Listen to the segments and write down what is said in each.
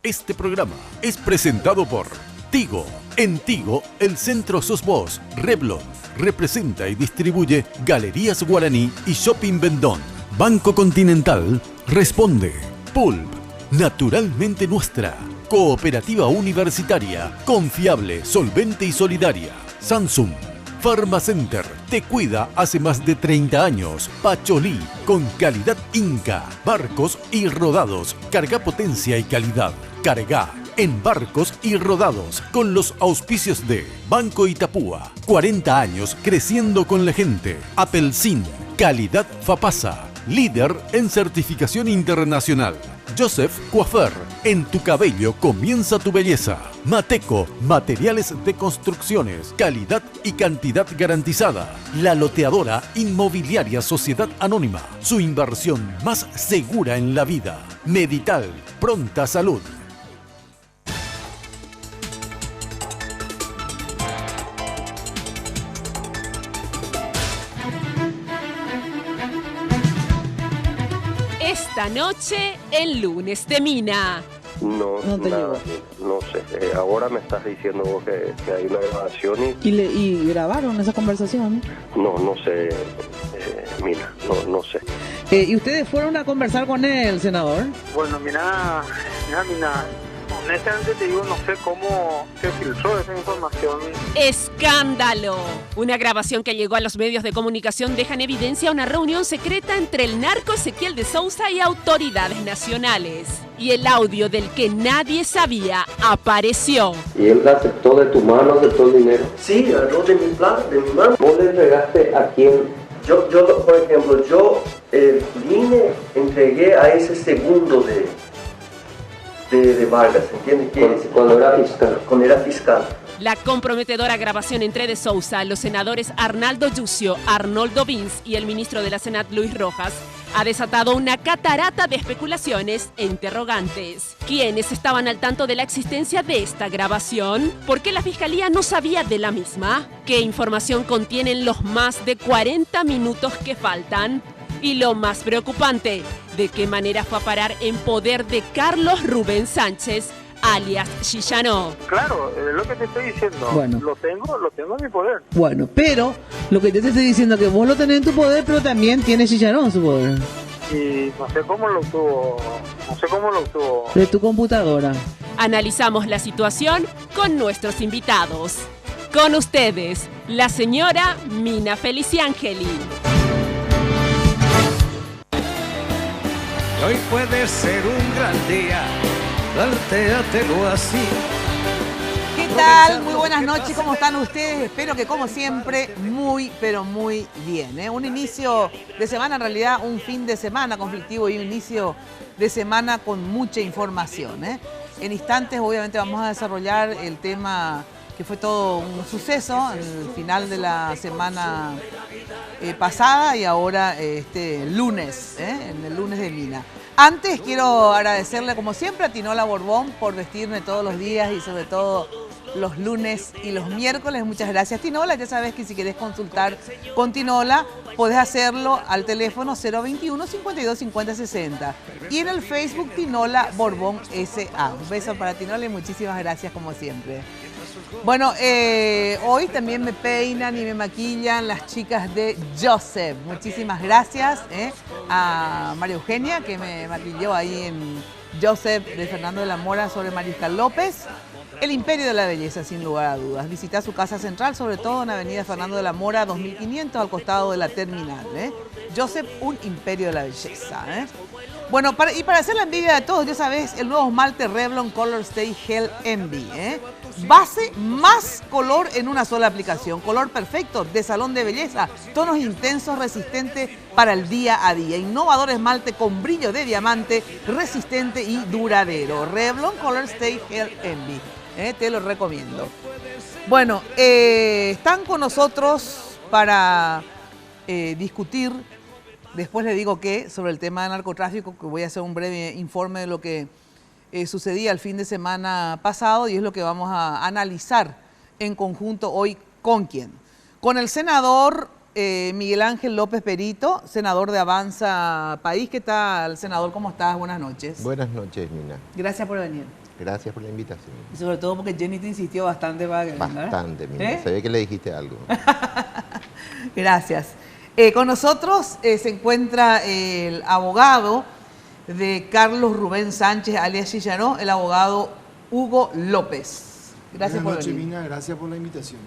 Este programa es presentado por Tigo. En Tigo, el centro sos vos. Revlon representa y distribuye Galerías Guaraní y Shopping Vendón. Banco Continental responde. Pulp, naturalmente nuestra. Cooperativa universitaria, confiable, solvente y solidaria. Samsung. Pharmacenter, te cuida hace más de 30 años. Pacholí, con calidad Inca. Barcos y rodados, carga potencia y calidad. Carga en barcos y rodados, con los auspicios de Banco Itapúa. 40 años creciendo con la gente. Apelsin, calidad Fapasa. Líder en certificación internacional. Joseph Coiffeur, en tu cabello comienza tu belleza. Mateco, materiales de construcciones, calidad y cantidad garantizada. La Loteadora Inmobiliaria Sociedad Anónima, su inversión más segura en la vida. Medital, pronta salud. Esta noche, el lunes de Mina. No sé. Ahora me estás diciendo vos que hay una grabación ¿Y grabaron esa conversación? No sé, Mina, no sé. ¿Y ustedes fueron a conversar con él, senador? Bueno, mira, honestamente te digo, no sé cómo se filtró esa información. ¡Escándalo! Una grabación que llegó a los medios de comunicación deja en evidencia una reunión secreta entre el narco Ezequiel de Sousa y autoridades nacionales. Y el audio del que nadie sabía apareció. ¿Y él aceptó de tu mano, aceptó el dinero? Sí, agarró de mi mano. ¿Vos le entregaste a quién? Yo por ejemplo, vine, entregué a ese segundo de Vargas, ¿entiendes? Cuando era fiscal. La comprometedora grabación entre de Sousa, los senadores Arnaldo Yucio, Arnoldo Vince y el ministro de la Senat, Luis Rojas, ha desatado una catarata de especulaciones e interrogantes. ¿Quiénes estaban al tanto de la existencia de esta grabación? ¿Por qué la Fiscalía no sabía de la misma? ¿Qué información contienen los más de 40 minutos que faltan? Y lo más preocupante, ¿de qué manera fue a parar en poder de Carlos Rubén Sánchez, alias Chillano? Claro, es lo que te estoy diciendo. Bueno. Lo tengo en mi poder. Bueno, pero lo que yo te estoy diciendo es que vos lo tenés en tu poder, pero también tiene Chicharón en su poder. Y no sé cómo lo obtuvo. De tu computadora. Analizamos la situación con nuestros invitados. Con ustedes, la señora Mina Feliciangeli. Hoy puede ser un gran día, plantéatelo así. ¿Qué tal? Muy buenas noches, ¿cómo están ustedes? Espero que como siempre, muy, pero muy bien. Un inicio de semana, en realidad un fin de semana conflictivo y un inicio de semana con mucha información. En instantes obviamente vamos a desarrollar el tema que fue todo un suceso, el final de la semana pasada y ahora este lunes, en el lunes de Mina. Antes quiero agradecerle como siempre a Tinola Borbón por vestirme todos los días y sobre todo los lunes y los miércoles. Muchas gracias, Tinola. Ya sabes que si querés consultar con Tinola, podés hacerlo al teléfono 021 52 50 60 y en el Facebook Tinola Borbón SA. Un beso para Tinola y muchísimas gracias como siempre. Bueno, hoy también me peinan y me maquillan las chicas de Joseph. Muchísimas gracias a María Eugenia, que me maquilló ahí en Joseph de Fernando de la Mora sobre Mariscal López. El imperio de la belleza, sin lugar a dudas. Visita su casa central, sobre todo en Avenida Fernando de la Mora, 2500, al costado de la terminal. Joseph, un imperio de la belleza. Bueno, para hacer la envidia de todos, ya sabes, el nuevo esmalte Revlon Color Stay Hell Envy. Base más color en una sola aplicación. Color perfecto, de salón de belleza. Tonos intensos, resistentes para el día a día. Innovador esmalte con brillo de diamante, resistente y duradero. Revlon Color Stay Hell Envy. Te lo recomiendo. Bueno, están con nosotros para discutir, después le digo qué, sobre el tema de narcotráfico, que voy a hacer un breve informe de lo que sucedía el fin de semana pasado y es lo que vamos a analizar en conjunto hoy. ¿Con quién? Con el senador Miguel Ángel López Perito, senador de Avanza País. ¿Qué tal, senador? ¿Cómo estás? Buenas noches. Buenas noches, Mina. Gracias por venir. Gracias por la invitación. Y sobre todo porque Jenny te insistió bastante para que venga, ¿verdad? Bastante, Mina. Se ve que le dijiste algo. Gracias. Con nosotros se encuentra el abogado de Carlos Rubén Sánchez, alias Chicharón, el abogado Hugo López. Gracias por venir. Buenas noches, Mina. Gracias por la invitación.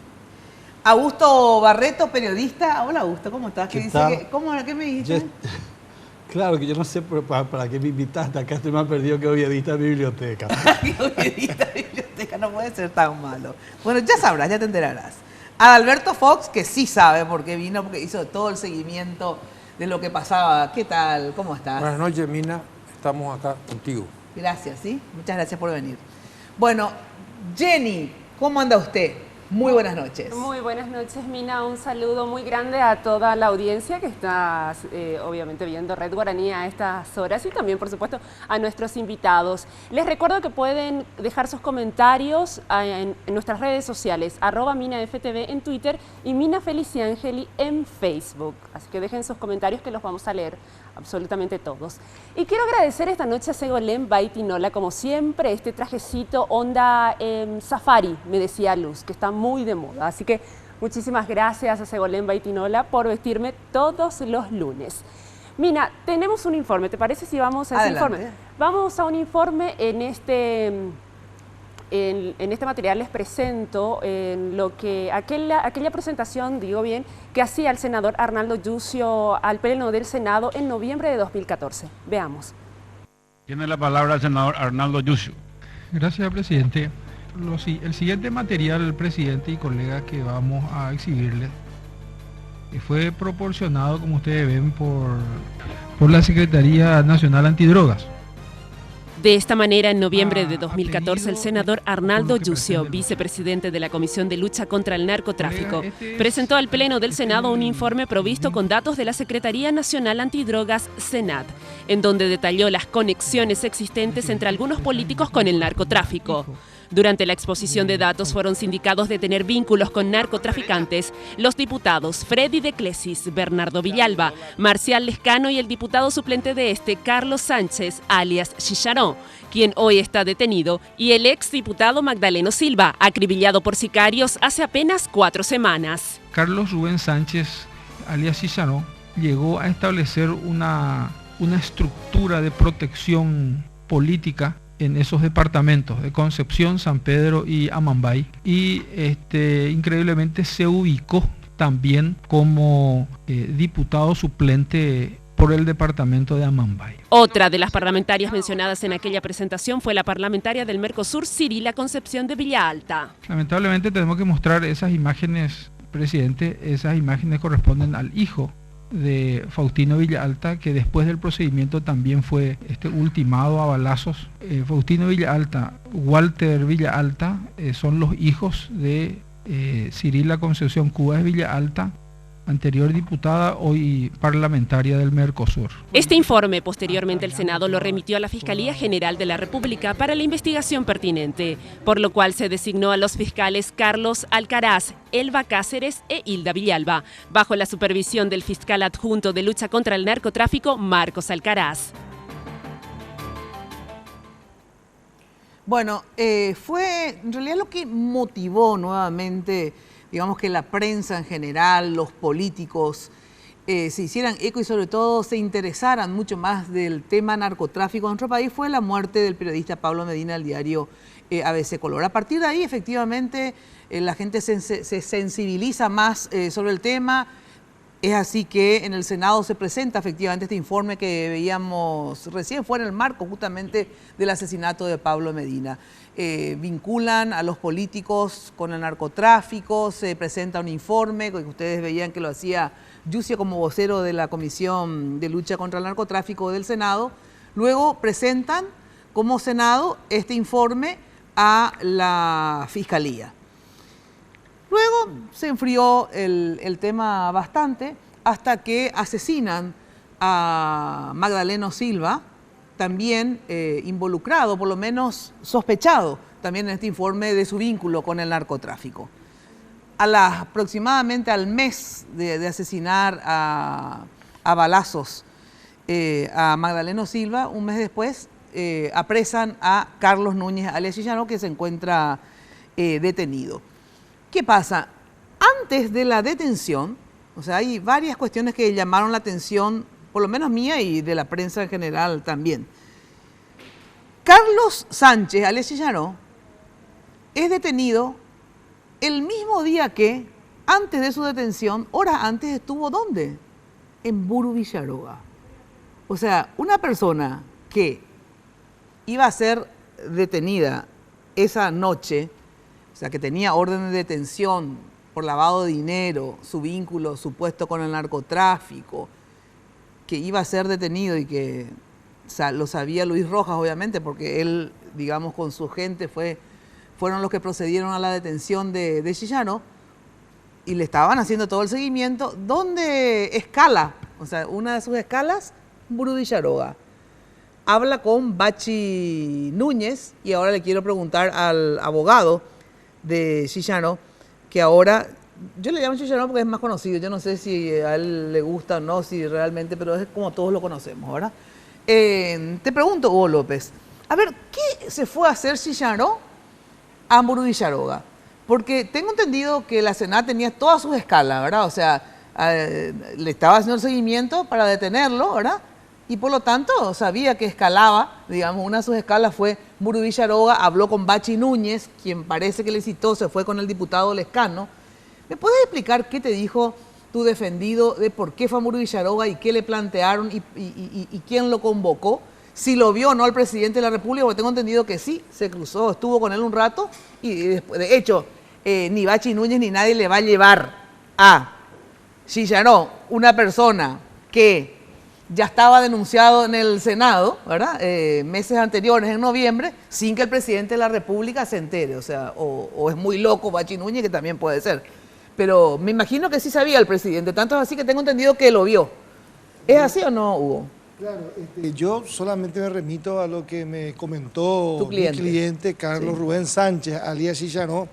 Augusto Barreto, periodista. Hola, Augusto, ¿cómo estás? ¿Qué ¿Qué tal? dice? ¿Qué me dijiste? Claro que yo no sé para qué me invitaste. Acá estoy más perdido que Oviedista de biblioteca. Oviedista de biblioteca, no puede ser tan malo. Bueno, ya sabrás, ya te enterarás. Adalberto Fox, que sí sabe por qué vino, porque hizo todo el seguimiento de lo que pasaba. ¿Qué tal? ¿Cómo estás? Buenas noches, Mina. Estamos acá contigo. Gracias, ¿sí? Muchas gracias por venir. Bueno, Jenny, ¿cómo anda usted? Muy buenas noches. Muy buenas noches, Mina. Un saludo muy grande a toda la audiencia que está obviamente viendo Red Guaraní a estas horas y también, por supuesto, a nuestros invitados. Les recuerdo que pueden dejar sus comentarios en nuestras redes sociales, @MinaFTV en Twitter y Mina Feliciangeli en Facebook. Así que dejen sus comentarios que los vamos a leer absolutamente todos. Y quiero agradecer esta noche a Segolén Baitinola, como siempre, este trajecito onda safari, me decía Luz, que está muy de moda. Así que muchísimas gracias a Segolén Baitinola por vestirme todos los lunes. Mina, tenemos un informe, ¿te parece si vamos a ese informe? Vamos a un informe en este material les presento aquella presentación, digo bien, que hacía el senador Arnaldo Yucio al Pleno del Senado en noviembre de 2014. Veamos. Tiene la palabra el senador Arnaldo Yucio. Gracias, presidente. El siguiente material, presidente y colegas, que vamos a exhibirles fue proporcionado, como ustedes ven, por la Secretaría Nacional Antidrogas. De esta manera, en noviembre de 2014, el senador Arnaldo Yucio, vicepresidente de la Comisión de Lucha contra el Narcotráfico, presentó al Pleno del Senado un informe provisto con datos de la Secretaría Nacional Antidrogas, SENAT, en donde detalló las conexiones existentes entre algunos políticos con el narcotráfico. Durante la exposición de datos fueron sindicados de tener vínculos con narcotraficantes los diputados Freddy de Clesis, Bernardo Villalba, Marcial Lescano y el diputado suplente de Carlos Sánchez, alias Chicharón, quien hoy está detenido, y el exdiputado Magdaleno Silva, acribillado por sicarios hace apenas 4 semanas. Carlos Rubén Sánchez, alias Chicharón, llegó a establecer una estructura de protección política en esos departamentos de Concepción, San Pedro y Amambay, y increíblemente se ubicó también como diputado suplente por el departamento de Amambay. Otra de las parlamentarias mencionadas en aquella presentación fue la parlamentaria del Mercosur, Cirila Concepción de Villa Alta. Lamentablemente tenemos que mostrar esas imágenes, presidente. Esas imágenes corresponden al hijo de Faustino Villalta, que después del procedimiento también fue ultimado a balazos. Faustino Villalta, Walter Villalta, son los hijos de Cirila Concepción Cubas Villalta, anterior diputada, hoy parlamentaria del Mercosur. Este informe, posteriormente el Senado lo remitió a la Fiscalía General de la República para la investigación pertinente, por lo cual se designó a los fiscales Carlos Alcaraz, Elba Cáceres e Hilda Villalba, bajo la supervisión del fiscal adjunto de lucha contra el narcotráfico, Marcos Alcaraz. Bueno, fue en realidad lo que motivó nuevamente, digamos, que la prensa en general, los políticos, se hicieran eco y sobre todo se interesaran mucho más del tema narcotráfico en nuestro país, fue la muerte del periodista Pablo Medina del diario ABC Color. A partir de ahí, efectivamente, la gente se sensibiliza más sobre el tema. Es así que en el Senado se presenta efectivamente este informe que veíamos recién, fue en el marco justamente del asesinato de Pablo Medina. Vinculan a los políticos con el narcotráfico, se presenta un informe que ustedes veían que lo hacía Yucio como vocero de la Comisión de Lucha contra el Narcotráfico del Senado. Luego presentan como Senado este informe a la Fiscalía. Luego se enfrió el tema bastante hasta que asesinan a Magdaleno Silva, también involucrado, por lo menos sospechado, también en este informe de su vínculo con el narcotráfico. aproximadamente al mes de asesinar a balazos a Magdaleno Silva, un mes después apresan a Carlos Núñez alias Chicharrón, que se encuentra detenido. ¿Qué pasa? Antes de la detención, o sea, hay varias cuestiones que llamaron la atención, por lo menos mía y de la prensa en general también. Carlos Sánchez alias Chicharrón es detenido el mismo día que, antes de su detención, horas antes estuvo ¿dónde? En Buru Villaroga. O sea, una persona que iba a ser detenida esa noche, o sea, que tenía orden de detención por lavado de dinero, su vínculo supuesto con el narcotráfico, que iba a ser detenido y que lo sabía Luis Rojas, obviamente, porque él, digamos, con su gente fueron los que procedieron a la detención de Chicharrón y le estaban haciendo todo el seguimiento. ¿Dónde escala? O sea, una de sus escalas, Buru Villaroga. Habla con Bachi Núñez y ahora le quiero preguntar al abogado de Chicharrón, que ahora, yo le llamo Chicharrón porque es más conocido, yo no sé si a él le gusta o no, si realmente, pero es como todos lo conocemos, ¿verdad? Te pregunto, Hugo López, a ver, ¿qué se fue a hacer Chicharrón a Buru Villaroga? Porque tengo entendido que la Senat tenía todas sus escalas, ¿verdad? O sea, le estaba haciendo el seguimiento para detenerlo, ¿verdad? Y por lo tanto sabía que escalaba, digamos, una de sus escalas fue Buru Villaroga, habló con Bachi Núñez, quien parece que le citó, se fue con el diputado Lescano. ¿Me puedes explicar qué te dijo tu defendido de por qué fue a Buru Villaroga y qué le plantearon y quién lo convocó? Si lo vio o no al presidente de la República, porque tengo entendido que sí, se cruzó, estuvo con él un rato y después, de hecho, ni Bachi Núñez ni nadie le va a llevar a Chicharrón, una persona que ya estaba denunciado en el Senado, ¿verdad? Meses anteriores, en noviembre, sin que el presidente de la República se entere. O sea, o es muy loco Bachi Núñez, que también puede ser. Pero me imagino que sí sabía el presidente, tanto es así que tengo entendido que lo vio. ¿Es así o no, Hugo? Claro, yo solamente me remito a lo que me comentó mi cliente Carlos Rubén Sánchez, alias Chicharrón.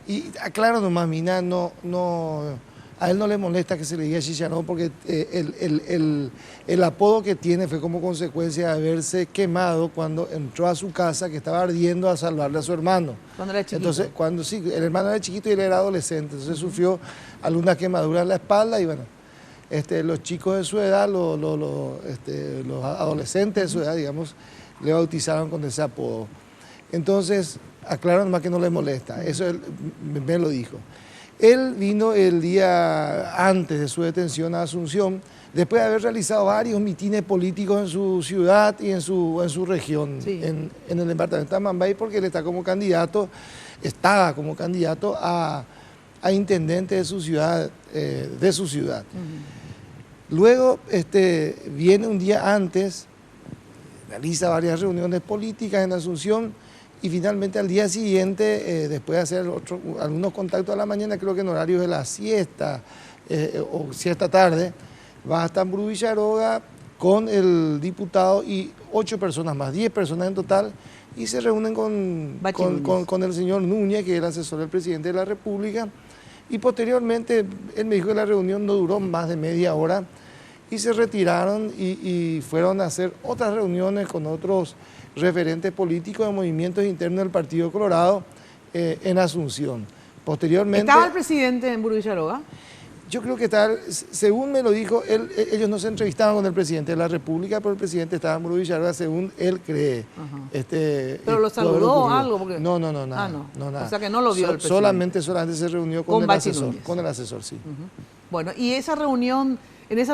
Y aclaro nomás, Mina, a él no le molesta que se le diga Chicharrón porque el apodo que tiene fue como consecuencia de haberse quemado cuando entró a su casa, que estaba ardiendo, a salvarle a su hermano. Cuando era chiquito. Entonces, sí, el hermano era chiquito y él era adolescente, entonces sufrió alguna quemadura en la espalda y bueno, los chicos de su edad, los adolescentes de su edad, digamos, le bautizaron con ese apodo. Entonces, aclaro nomás que no le molesta, eso él me lo dijo. Él vino el día antes de su detención a Asunción, después de haber realizado varios mitines políticos en su ciudad y en su región, en el departamento de Amambay, porque él estaba como candidato a intendente de su ciudad. Luego viene un día antes, realiza varias reuniones políticas en Asunción, y finalmente al día siguiente, después de hacer algunos contactos a la mañana, creo que en horarios de la siesta o siesta tarde, va hasta Buru Villaroga con el diputado y 8 personas más, 10 personas en total, y se reúnen con el señor Núñez, que es el asesor del presidente de la República, y posteriormente él me dijo que la reunión no duró más de media hora, y se retiraron y fueron a hacer otras reuniones con otros referentes políticos de movimientos internos del Partido Colorado en Asunción. Posteriormente... ¿Estaba el presidente en Buru Villaroga? Yo creo que estaba, según me lo dijo, ellos no se entrevistaban con el presidente de la República, pero el presidente estaba en Buru Villaroga, según él cree. ¿Pero lo saludó o algo? Porque... No, nada. No. O sea que no lo vio el presidente. Solamente se reunió con el asesor. Con el asesor, sí. Bueno, y en esa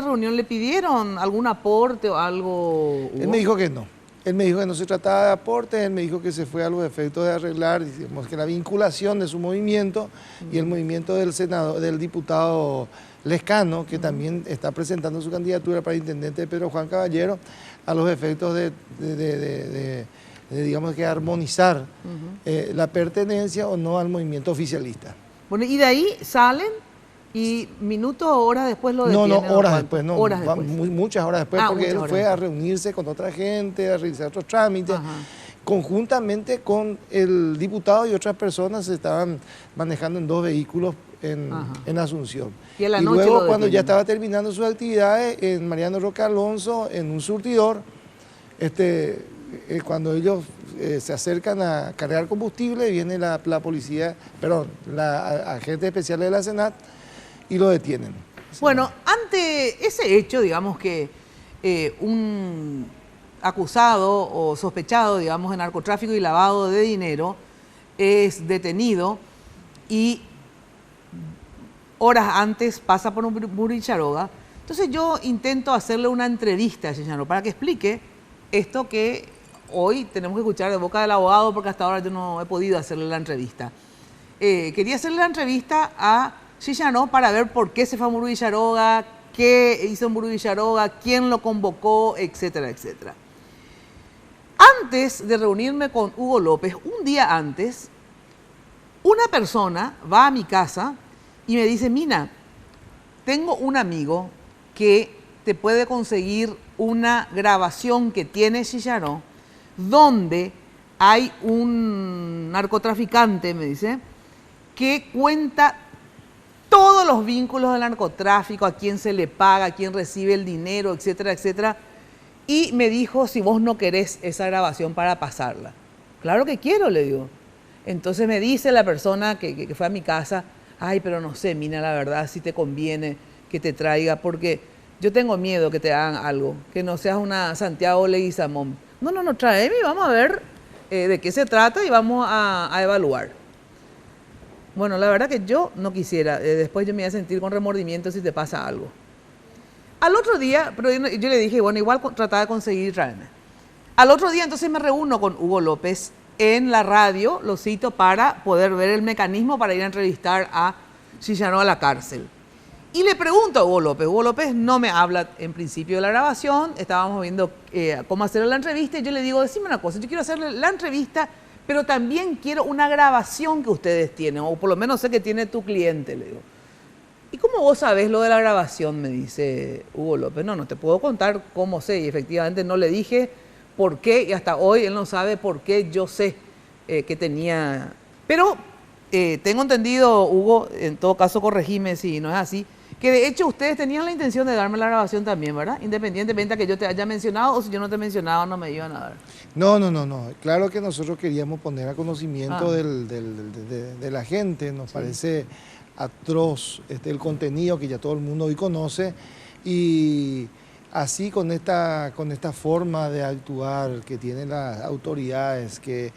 reunión le pidieron algún aporte o algo. Él me dijo que no. Él me dijo que no se trataba de aportes, él me dijo que se fue a los efectos de arreglar, digamos, que la vinculación de su movimiento y el movimiento del diputado Lescano, que también está presentando su candidatura para intendente de Pedro Juan Caballero, a los efectos de digamos, que armonizar la pertenencia o no al movimiento oficialista. Bueno, y de ahí salen y minutos o horas después lo detienen. No, horas después, no. Horas después. Muchas horas después, porque él fue a reunirse con otra gente, a realizar otros trámites. conjuntamente con el diputado y otras personas se estaban manejando en 2 vehículos en Asunción. Y, a la y noche luego cuando ya estaba terminando sus actividades en Mariano Roque Alonso, en un surtidor, cuando ellos se acercan a cargar combustible, viene la policía, perdón, la agente especial de la Senat y lo detienen. Bueno, ante ese hecho, digamos que un acusado o sospechado, digamos, de narcotráfico y lavado de dinero es detenido y horas antes pasa por un Muricharoga. Entonces yo intento hacerle una entrevista a Chechano para que explique esto que hoy tenemos que escuchar de boca del abogado, porque hasta ahora yo no he podido hacerle la entrevista. Quería hacerle la entrevista a Chechano para ver por qué se fue a Muricharoga, qué hizo en Muricharoga, quién lo convocó, etcétera, etcétera. Antes de reunirme con Hugo López, un día antes, una persona va a mi casa y me dice: Mina, tengo un amigo que te puede conseguir una grabación que tiene Chicharó, donde hay un narcotraficante, me dice, que cuenta todos los vínculos del narcotráfico, a quién se le paga, a quién recibe el dinero, etcétera, etcétera. Y me dijo si vos no querés esa grabación para pasarla. Claro que quiero, le digo. Entonces me dice la persona que fue a mi casa: ay, pero no sé, Mina, la verdad, si te conviene que te traiga, porque yo tengo miedo que te hagan algo, que no seas una Santiago Leguizamón. No, tráeme y vamos a ver de qué se trata y vamos a evaluar. Bueno, la verdad que yo no quisiera, después yo me voy a sentir con remordimiento si te pasa algo. Al otro día, pero yo le dije, bueno, igual trataba de conseguir traerme. Al otro día entonces me reúno con Hugo López en la radio, lo cito para poder ver el mecanismo para ir a entrevistar a Chicharó a la cárcel. Y le pregunto a Hugo López no me habla en principio de la grabación, estábamos viendo cómo hacer la entrevista y yo le digo: decime una cosa, yo quiero hacerle la entrevista, pero también quiero una grabación que ustedes tienen, o por lo menos sé que tiene tu cliente, le digo. ¿Y cómo vos sabés lo de la grabación?, me dice Hugo López. No te puedo contar cómo sé, y efectivamente no le dije por qué, y hasta hoy él no sabe por qué yo sé que tenía. Pero tengo entendido, Hugo, en todo caso corregime si no es así, que de hecho ustedes tenían la intención de darme la grabación también, ¿verdad? Independientemente de que yo te haya mencionado, o si yo no te mencionaba no me iban a dar. No. Claro que nosotros queríamos poner a conocimiento de la gente, nos parece atroz el contenido que ya todo el mundo hoy conoce, y así con esta forma de actuar que tienen las autoridades que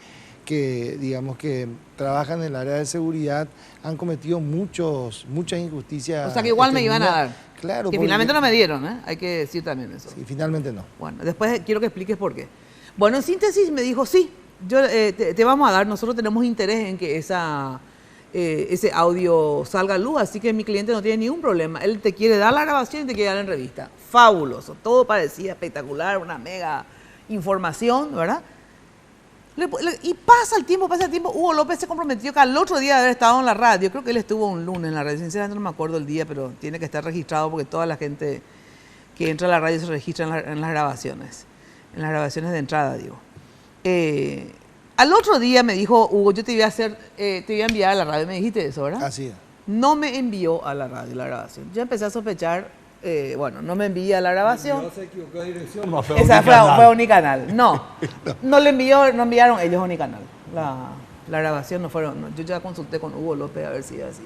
digamos que trabajan en el área de seguridad, han cometido muchas injusticias. O sea que igual me iban a dar. Claro. Que finalmente no me dieron, ¿eh? Hay que decir también eso. Sí, finalmente no. Bueno, después quiero que expliques por qué. Bueno, en síntesis me dijo: sí, yo te vamos a dar, nosotros tenemos interés en que ese audio salga a luz, así que mi cliente no tiene ningún problema. Él te quiere dar la grabación y te quiere dar la entrevista. Fabuloso, todo parecía espectacular, una mega información, ¿verdad? Y pasa el tiempo, Hugo López se comprometió que al otro día de haber estado en la radio, creo que él estuvo un lunes en la radio, sinceramente no me acuerdo el día, pero tiene que estar registrado porque toda la gente que entra a la radio se registra en las grabaciones de entrada, digo. Al otro día me dijo: Hugo, yo te voy a enviar a la radio, me dijiste eso, ¿verdad? Así es. No me envió a la radio la grabación. Yo empecé a sospechar, no me envía la grabación. No se equivocó de dirección. Esa fue a Unicanal. No enviaron ellos a Unicanal. La grabación no fueron. Yo ya consulté con Hugo López a ver si era así.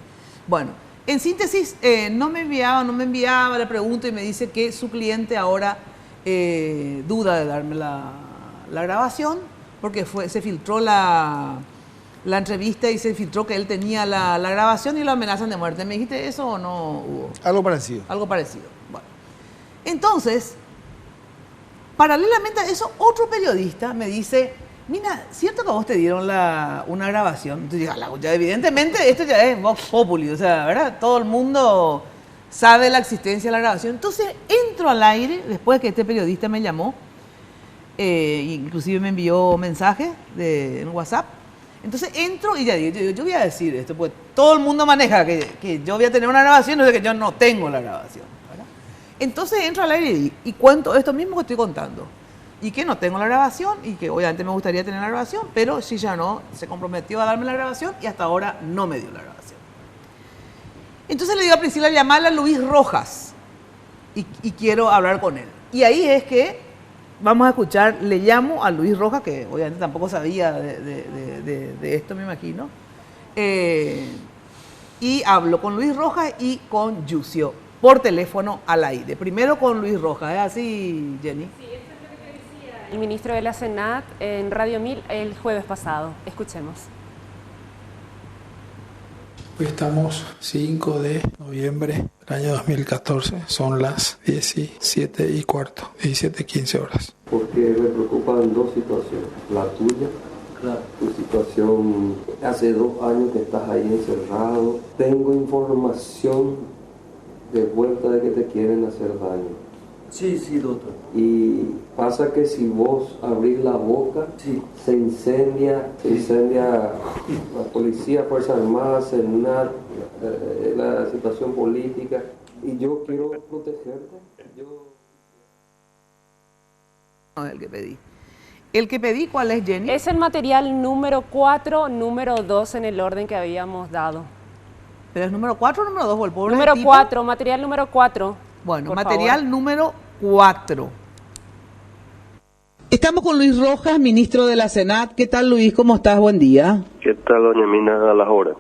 Bueno, en síntesis, no me enviaba, le pregunto y me dice que su cliente ahora duda de darme la grabación, porque se filtró la entrevista y se filtró que él tenía la grabación y lo amenazan de muerte. ¿Me dijiste eso o no, Hugo? Algo parecido. Algo parecido. Bueno, entonces, paralelamente a eso, otro periodista me dice: mira, ¿cierto que a vos te dieron una grabación? Entonces ya evidentemente esto ya es Vox Populi, o sea, ¿verdad? Todo el mundo sabe la existencia de la grabación. Entonces entro al aire, después que este periodista me llamó, inclusive me envió mensaje en WhatsApp. Entonces entro y ya digo, yo voy a decir esto, pues todo el mundo maneja que yo voy a tener una grabación, no sé que yo no tengo la grabación, ¿verdad? Entonces entro al aire y cuento esto mismo que estoy contando. y que no tengo la grabación y que obviamente me gustaría tener la grabación, pero Chillanó se comprometió a darme la grabación y hasta ahora no me dio la grabación. Entonces le digo a Priscila, llamarle a Luis Rojas y quiero hablar con él. Y ahí es que vamos a escuchar, le llamo a Luis Rojas, que obviamente tampoco sabía de esto, me imagino, y hablo con Luis Rojas y con Yucio por teléfono al aire. Primero con Luis Rojas, ¿es así, Jenny? Sí, eso es lo que decía el ministro de la Senat en Radio 1000 el jueves pasado. Escuchemos. Hoy estamos 5 de noviembre del año 2014, son las 17:15, 17:15 horas. Porque me preocupan dos situaciones, la tuya, tu situación, hace 2 años que estás ahí encerrado, tengo información de vuelta de que te quieren hacer daño. Sí, doctor. Y pasa que si vos abrís la boca, se incendia la policía, Fuerzas Armadas, Senat, la situación política, y yo quiero protegerte. No, el que pedí, ¿cuál es, Jenny? Es el material número 4, número 2 en el orden que habíamos dado. ¿Pero es número 4 o número 2? ¿O el pobre número tipo? 4, material número 4. Bueno, material número 4. Estamos con Luis Rojas, ministro de la Senat. ¿Qué tal, Luis? ¿Cómo estás? Buen día. ¿Qué tal, doña Mina? A las horas.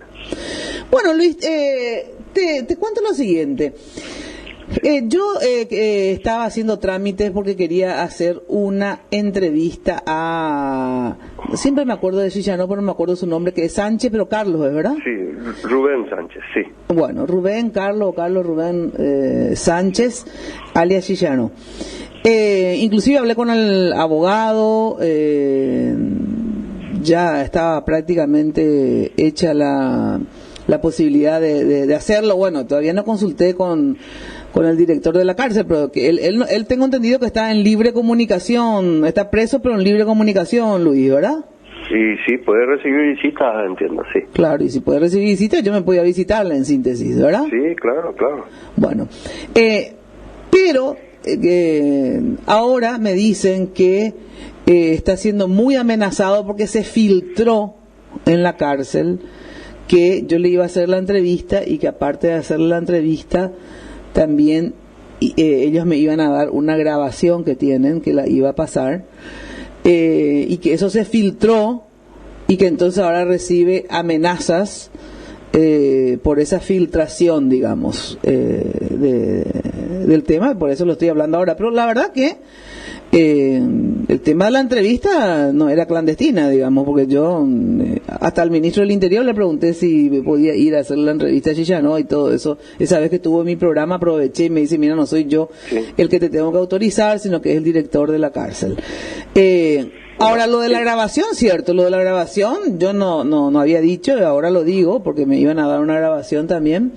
Bueno, Luis, te cuento lo siguiente. Yo estaba haciendo trámites porque quería hacer una entrevista a... Siempre me acuerdo de Chillanó, pero no me acuerdo su nombre, que es Sánchez, pero Carlos, ¿es verdad? Sí, Rubén Sánchez, sí. Bueno, Carlos Rubén Sánchez, alias Chillanó. Inclusive hablé con el abogado, ya estaba prácticamente hecha la posibilidad de hacerlo. Bueno, todavía no consulté con el director de la cárcel, pero que él tengo entendido que está en libre comunicación, está preso pero en libre comunicación, Luis, ¿verdad? Sí, puede recibir visitas, entiendo, sí. Claro, y si puede recibir visitas, yo me podía visitarla en síntesis, ¿verdad? Sí, claro. Bueno, pero ahora me dicen que está siendo muy amenazado porque se filtró en la cárcel que yo le iba a hacer la entrevista y que aparte de hacerle la entrevista también ellos me iban a dar una grabación que tienen, que la iba a pasar, y que eso se filtró y que entonces ahora recibe amenazas por esa filtración, digamos, del tema, por eso lo estoy hablando ahora. Pero la verdad que el tema de la entrevista no era clandestina, digamos, porque yo hasta al ministro del Interior le pregunté si podía ir a hacer la entrevista a Chillanó y todo eso. Esa vez que estuvo en mi programa aproveché y me dice, mira, no soy yo el que te tengo que autorizar, sino que es el director de la cárcel. Ahora, lo de la grabación, cierto, lo de la grabación yo no había dicho, ahora lo digo porque me iban a dar una grabación también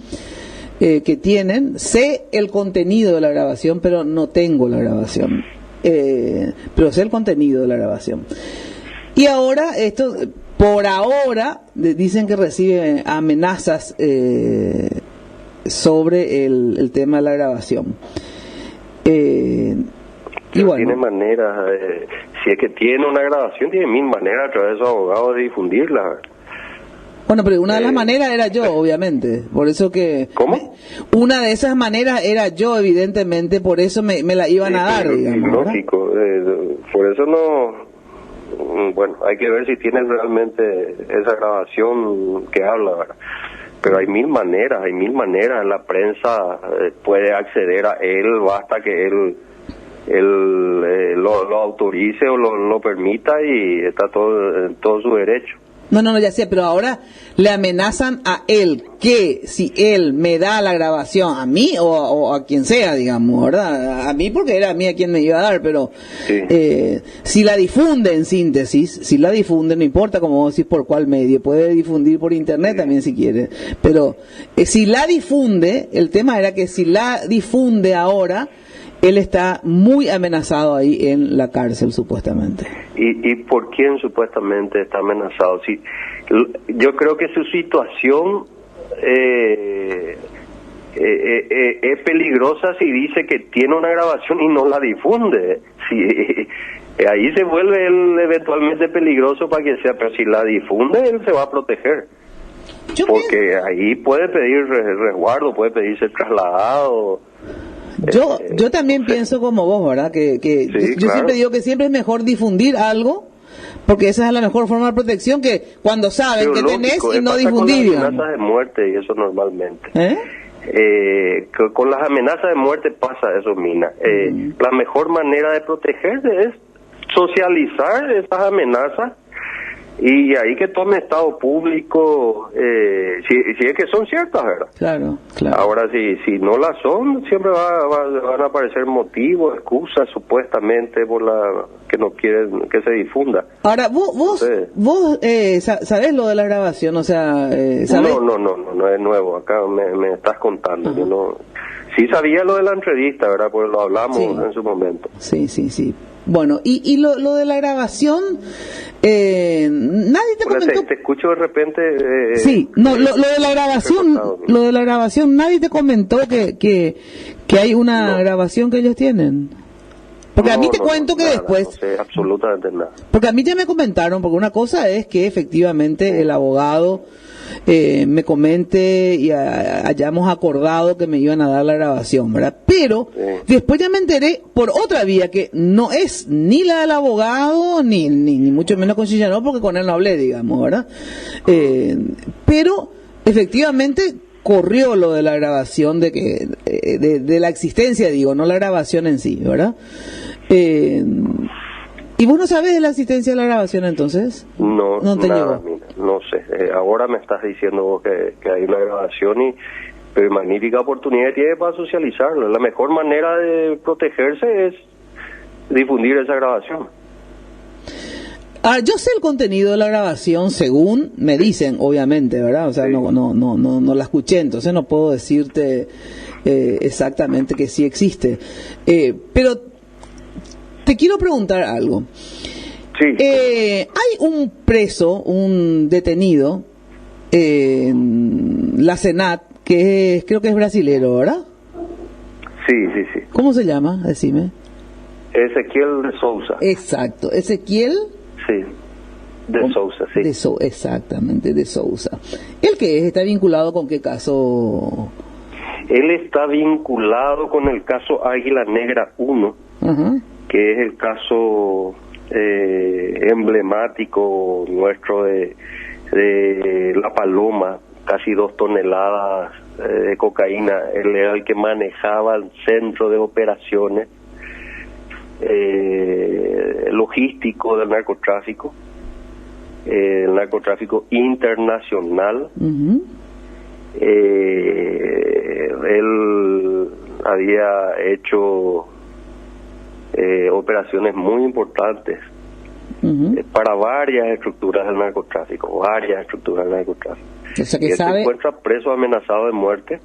que tienen. Sé el contenido de la grabación, pero no tengo la grabación. Pero sé el contenido de la grabación. Y ahora, esto, por ahora, dicen que recibe amenazas sobre el tema de la grabación. Y bueno, tiene maneras, si es que tiene una grabación, tiene 1000 maneras a través de su abogado de difundirla. Bueno, pero una de las maneras era yo, obviamente, por eso que... ¿Cómo? Una de esas maneras era yo, evidentemente, por eso me la iban a dar, digamos. Lógico, por eso no... Bueno, hay que ver si tiene realmente esa grabación que habla, ¿verdad? Pero hay 1000 maneras, la prensa puede acceder a él, basta que él lo autorice o lo permita y está todo su derecho. No, ya sé, pero ahora le amenazan a él que si él me da la grabación a mí o a quien sea, digamos, ¿verdad? A mí porque era a mí a quien me iba a dar, pero sí. Si la difunde en síntesis, no importa como vos decís por cuál medio, puede difundir por internet también si quiere, pero si la difunde, el tema era que si la difunde ahora, él está muy amenazado ahí en la cárcel, supuestamente. ¿Y por quién supuestamente está amenazado? Sí, yo creo que su situación es peligrosa si dice que tiene una grabación y no la difunde. Ahí se vuelve él eventualmente peligroso para que sea, pero si la difunde, él se va a proteger. Porque ahí puede pedir resguardo, puede pedir ser trasladado. Yo también pienso como vos, ¿verdad? Que sí, yo claro. siempre digo que siempre es mejor difundir algo, porque esa es la mejor forma de protección, que cuando saben que tenés y no difundir. Con las amenazas de muerte y eso normalmente. Con las amenazas de muerte pasa eso, Mina. La mejor manera de protegerse es socializar esas amenazas y ahí que tome estado público, si es que son ciertas, ¿verdad? Claro. Ahora, si no las son, siempre van a aparecer motivos, excusas supuestamente por la que no quieren que se difunda. Ahora, vos ¿sabés lo de la grabación? O sea, ¿sabés? No es nuevo, acá me estás contando. Yo no, sí sabía lo de la entrevista, ¿verdad? Porque lo hablamos en su momento. Sí. Bueno, y lo de la grabación, nadie te comentó. Te escucho de repente. Lo de la grabación, nadie te comentó que hay una grabación que ellos tienen. Porque a mí te cuento que después. No sé absolutamente nada. Porque a mí ya me comentaron, porque una cosa es que efectivamente el abogado me comente y hayamos acordado que me iban a dar la grabación, ¿verdad? Pero después ya me enteré por otra vía que no es ni la del abogado ni mucho menos con Chillanov, porque con él no hablé, digamos, ¿verdad? Pero efectivamente corrió lo de la grabación de la existencia, digo, no la grabación en sí, ¿verdad? ¿Y vos no sabés de la existencia de la grabación entonces? No te nada, llegó. Mira, no sé. Ahora me estás diciendo vos que hay una grabación pero magnífica oportunidad tiene para socializarlo. La mejor manera de protegerse es difundir esa grabación. Yo sé el contenido de la grabación según me dicen, obviamente, ¿verdad? O sea, no la escuché, entonces no puedo decirte exactamente que sí existe. Pero te quiero preguntar algo. Sí. Hay un preso, un detenido, en la Senat, que creo que es brasilero, ¿verdad? Sí. ¿Cómo se llama? Decime. Ezequiel de Souza. Exacto. ¿Ezequiel? Sí. De Souza, sí. Exactamente, de Souza. ¿El qué es? ¿Está vinculado con qué caso? Él está vinculado con el caso Águila Negra 1, que es el caso emblemático nuestro de La Paloma, casi 2 toneladas de cocaína. Él era el que manejaba el centro de operaciones logístico del narcotráfico, el narcotráfico internacional. Él había hecho operaciones muy importantes para varias estructuras del narcotráfico, O sea que y él sabe. se encuentra preso, amenazado de muerte.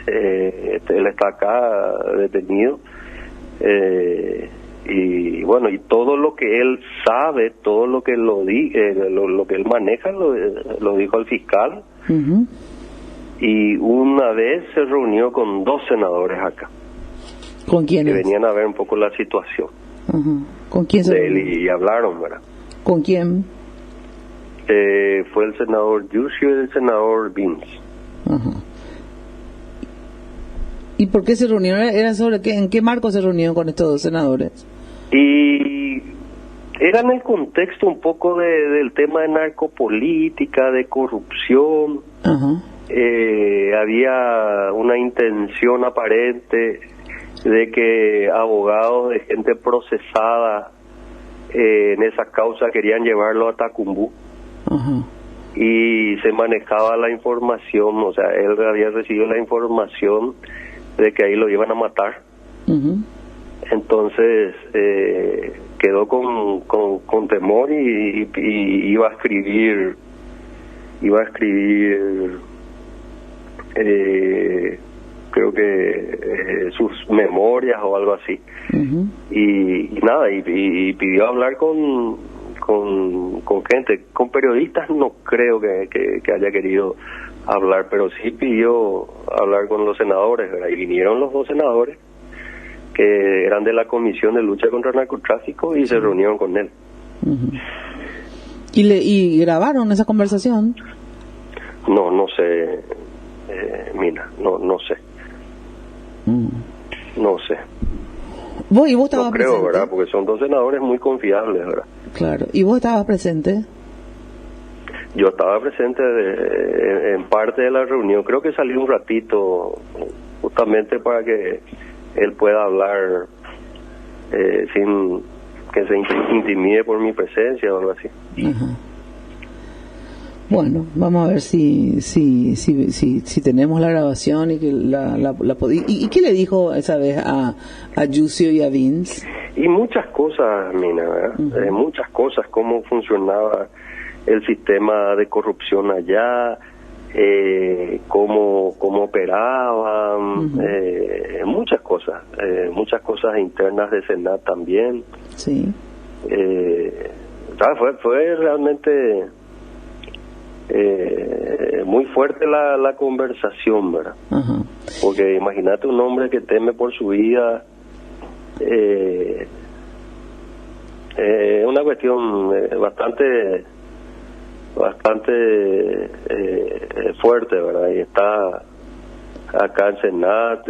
Él está acá detenido. Y bueno, y todo lo que él sabe, todo lo que lo que él maneja lo dijo al fiscal. Y una vez se reunió con 2 senadores acá. ¿Con quiénes? Que venían a ver un poco la situación. ¿Con quién se de él reunió? y hablaron, ¿verdad? ¿Con quién? Fue el senador Yusio y el senador Vince. ¿Y por qué se reunieron? ¿Era sobre qué? ¿En qué marco se reunieron con estos 2 senadores? Y era en el contexto un poco del tema de narcopolítica, de corrupción. Había una intención aparente de que abogados de gente procesada en esa causa querían llevarlo a Tacumbú. Y se manejaba la información, o sea, él había recibido la información de que ahí lo iban a matar. Entonces quedó con temor y iba a escribir creo que sus memorias o algo así. Y nada, y pidió hablar con gente, con periodistas no creo que haya querido hablar, pero sí pidió hablar con los senadores, ¿verdad? Y vinieron los 2 senadores que eran de la Comisión de Lucha contra el Narcotráfico y se reunieron con él. ¿Y grabaron esa conversación? No sé, Mina, no sé. No sé. ¿Vos estabas no creo, presente? ¿verdad? Porque son dos senadores muy confiables, ¿verdad? Claro. ¿Y vos estabas presente? Yo estaba presente en parte de la reunión. Creo que salí un ratito justamente para que él pueda hablar sin que se intimide por mi presencia o algo así. Ajá. Bueno, vamos a ver si tenemos la grabación y que ¿Y qué le dijo esa vez a Yusio y a Vince? Y muchas cosas, Mina, ¿verdad? Muchas cosas, cómo funcionaba el sistema de corrupción allá, cómo operaban, muchas cosas internas de Senat también. Sí. Fue realmente muy fuerte la conversación, ¿verdad? Ajá. Porque imagínate un hombre que teme por su vida, una cuestión bastante fuerte, ¿verdad? Y está acá en Senat,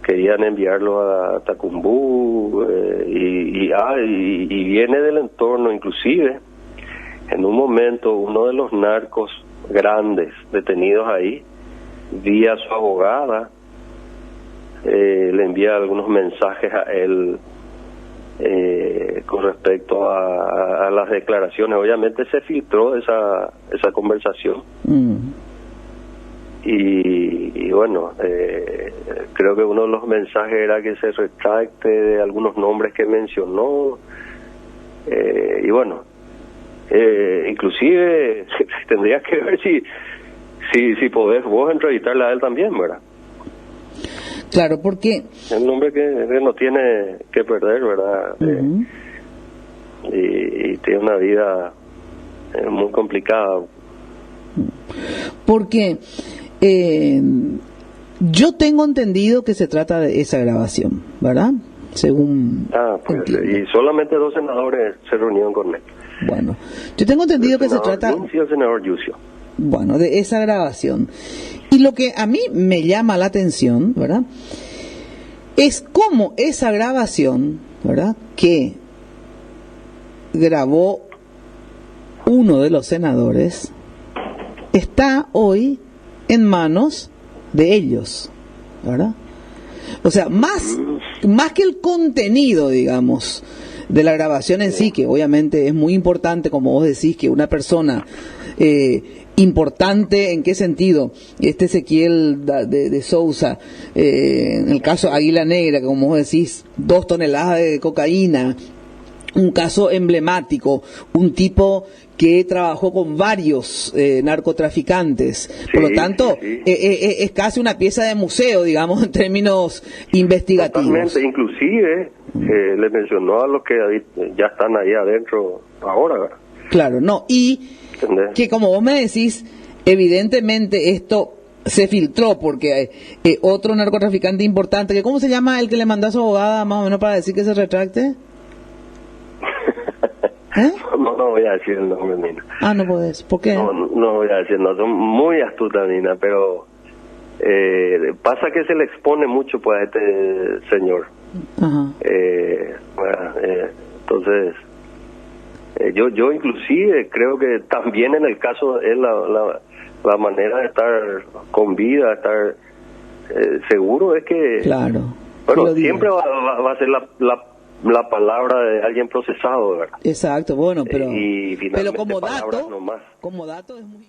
querían enviarlo a Tacumbú, y viene del entorno. Inclusive en un momento uno de los narcos grandes detenidos ahí, vía su abogada, le envía algunos mensajes a él con respecto a las declaraciones. Obviamente se filtró esa conversación. Y bueno, creo que uno de los mensajes era que se retracte de algunos nombres que mencionó, y bueno, inclusive tendrías que ver si podés vos entrevistarle a él también, ¿verdad? Claro, porque es un hombre que no tiene que perder, ¿verdad? Y tiene una vida muy complicada. Porque yo tengo entendido que se trata de esa grabación, ¿verdad? Según pues, y solamente 2 senadores se reunieron con él. Bueno, yo tengo entendido que se trata el senador Yusio. Bueno, de esa grabación. Y lo que a mí me llama la atención, ¿verdad?, es cómo esa grabación, ¿verdad?, que grabó uno de los senadores, está hoy en manos de ellos, ¿verdad? O sea, más que el contenido, digamos, de la grabación en sí, que obviamente es muy importante, como vos decís, que una persona importante, ¿en qué sentido? Ezequiel de Sousa, en el caso Águila Negra, como vos decís, 2 toneladas de cocaína, un caso emblemático, un tipo que trabajó con varios narcotraficantes, por lo tanto es casi una pieza de museo, digamos, en términos investigativos. Totalmente, inclusive le mencionó a los que ya están ahí adentro ahora, ¿verdad? Claro, no, y ¿entendés? Que como vos me decís, evidentemente esto se filtró porque otro narcotraficante importante, que ¿cómo se llama el que le mandó a su abogada más o menos para decir que se retracte? No voy a decir el nombre, Nina. No podés, ¿por qué? No voy a decir, no, son muy astutas, Nina, pero pasa que se le expone mucho pues a este señor. Ajá. Entonces yo inclusive creo que también en el caso de él la manera de estar con vida, estar seguro es que, claro, bueno, siempre va a ser la palabra de alguien procesado, ¿verdad? Exacto, bueno, pero como dato es muy...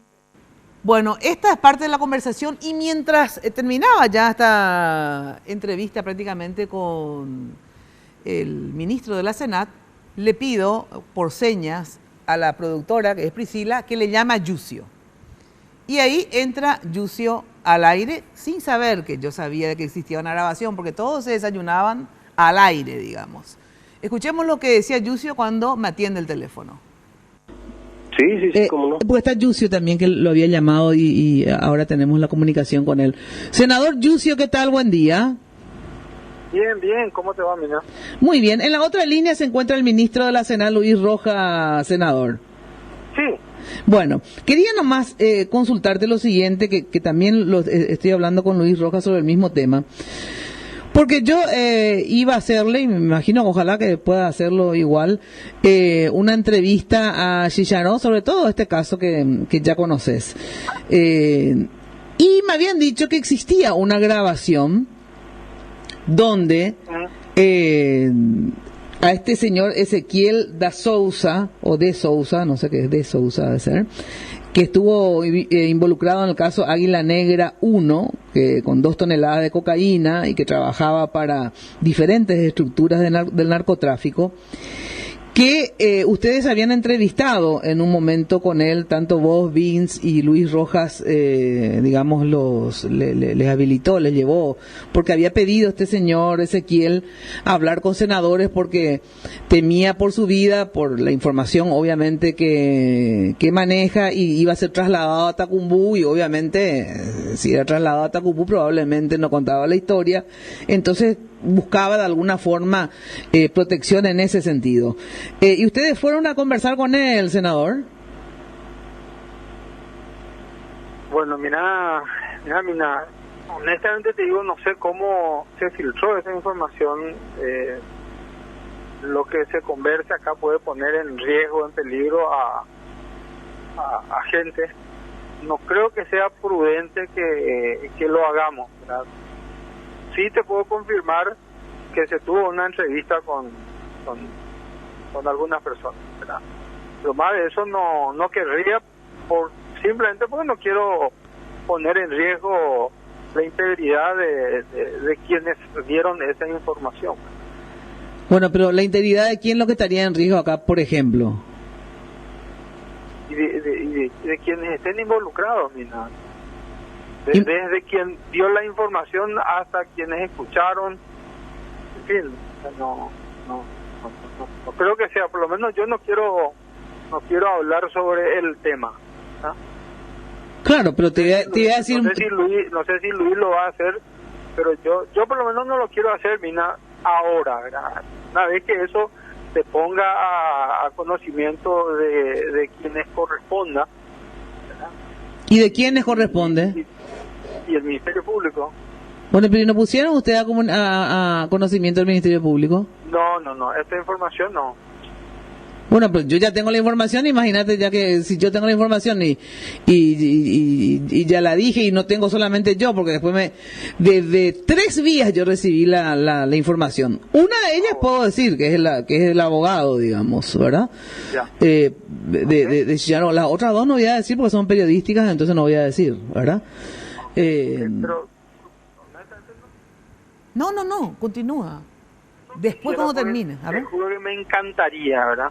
Bueno, esta es parte de la conversación, y mientras terminaba ya esta entrevista prácticamente con el ministro de la Senat, le pido por señas a la productora, que es Priscila, que le llama Yusio. Y ahí entra Yusio al aire sin saber que yo sabía que existía una grabación, porque todos se desayunaban al aire, digamos. Escuchemos lo que decía Yusio cuando me atiende el teléfono. Sí, cómo no. Porque está Yusio también, que lo había llamado y ahora tenemos la comunicación con él. Senador Yusio, ¿qué tal? Buen día. Bien, bien, ¿cómo te va, Mina? Muy bien. En la otra línea se encuentra el ministro de la Senat, Luis Rojas, senador. Sí. Bueno, quería nomás consultarte lo siguiente, que también estoy hablando con Luis Rojas sobre el mismo tema. Porque yo iba a hacerle, y me imagino, ojalá que pueda hacerlo igual, una entrevista a Chicharón, sobre todo este caso que ya conoces. Y me habían dicho que existía una grabación donde a este señor Ezequiel da Souza, o de Souza, no sé qué es de Souza debe ser, que estuvo involucrado en el caso Águila Negra 1, que con 2 toneladas de cocaína y que trabajaba para diferentes estructuras del narcotráfico, que ustedes habían entrevistado en un momento con él, tanto vos, Vince y Luis Rojas, digamos, les habilitó, les llevó, porque había pedido este señor Ezequiel hablar con senadores porque temía por su vida, por la información obviamente que maneja, y iba a ser trasladado a Tacumbú, y obviamente si era trasladado a Tacumbú probablemente no contaba la historia, entonces buscaba de alguna forma protección en ese sentido. ¿Y ustedes fueron a conversar con él, senador? Bueno, mira, honestamente te digo, no sé cómo se filtró esa información. Lo que se converse acá puede poner en riesgo, en peligro a gente. No creo que sea prudente que lo hagamos, ¿verdad? Sí te puedo confirmar que se tuvo una entrevista con algunas personas, ¿verdad? Pero más de eso no querría, simplemente porque no quiero poner en riesgo la integridad de quienes dieron esa información. Bueno, pero la integridad de quién es lo que estaría en riesgo acá, por ejemplo. Y de quienes estén involucrados, Mina. Desde quien dio la información hasta quienes escucharon, en fin, no creo que sea, por lo menos yo no quiero hablar sobre el tema, ¿no? Claro, pero te voy a decir... No sé si Luis lo va a hacer, pero yo por lo menos no lo quiero hacer, Mina, ahora, ¿verdad? Una vez que eso se ponga a conocimiento de quienes corresponda, ¿verdad? ¿Y de quiénes corresponde? Y el Ministerio Público. Bueno, pero ¿no pusieron ustedes a conocimiento del Ministerio Público? No, esta información no. Bueno, pues yo ya tengo la información, imagínate, ya que si yo tengo la información y ya la dije, y no tengo solamente yo, porque después desde 3 vías yo recibí la información. Una de ellas puedo decir que es el abogado, digamos, ¿verdad? Ya. De Chicharón. Las otras 2 no voy a decir porque son periodísticas, entonces no voy a decir, ¿verdad? Pero No, continúa. Después cuando termine, a ver. Te juro que me encantaría, ¿verdad?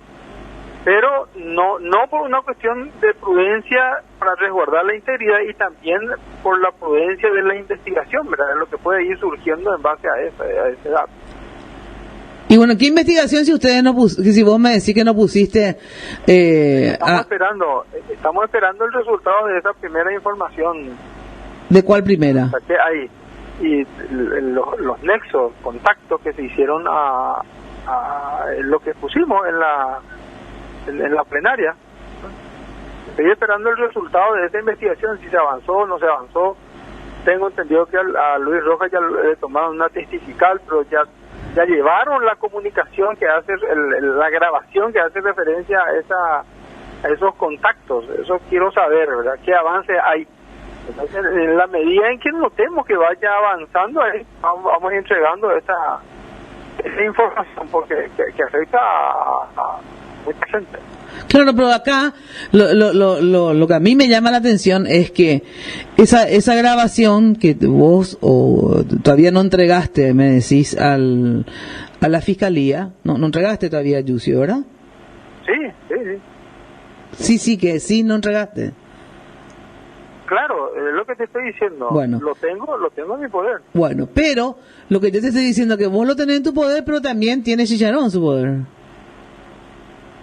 Pero no por una cuestión de prudencia para resguardar la integridad, y también por la prudencia de la investigación, ¿verdad? Lo que puede ir surgiendo en base a ese dato. Y bueno, ¿qué investigación si ustedes si vos me decís que no pusiste? Estamos esperando el resultado de esa primera información. ¿De cuál primera? Que hay, y los nexos, contactos que se hicieron a lo que pusimos en la plenaria. Estoy esperando el resultado de esa investigación, si se avanzó o no se avanzó. Tengo entendido que a Luis Rojas ya le tomaron una testifical, pero ya llevaron la comunicación que hace, la grabación que hace referencia a esos contactos. Eso quiero saber, ¿verdad? ¿Qué avance hay? Entonces, en la medida en que notemos que vaya avanzando, vamos entregando esa información, porque que afecta a mucha gente. Claro, pero acá lo que a mí me llama la atención es que esa grabación que vos todavía no entregaste, me decís, a la fiscalía, no entregaste todavía a Yucio, ¿verdad? Sí, que sí, no entregaste. Claro, es lo que te estoy diciendo. Bueno. Lo tengo en mi poder. Bueno, pero lo que yo te estoy diciendo es que vos lo tenés en tu poder, pero también tiene Chicharón en su poder.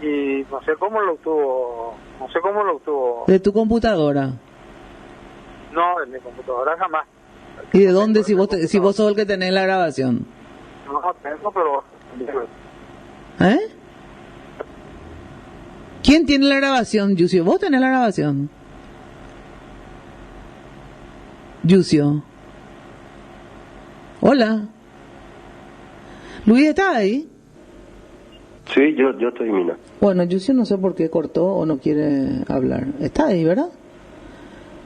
Y no sé cómo lo obtuvo. ¿De tu computadora? No, de mi computadora jamás. ¿Y de dónde si vos sos el que tenés la grabación? No, tengo, pero... ¿Eh? ¿Quién tiene la grabación, Yucio? ¿Vos tenés la grabación? Yucio. Hola. Luis, ¿está ahí? Sí, yo estoy, Mina. Bueno, Yucio no sé por qué cortó o no quiere hablar. Está ahí, ¿verdad?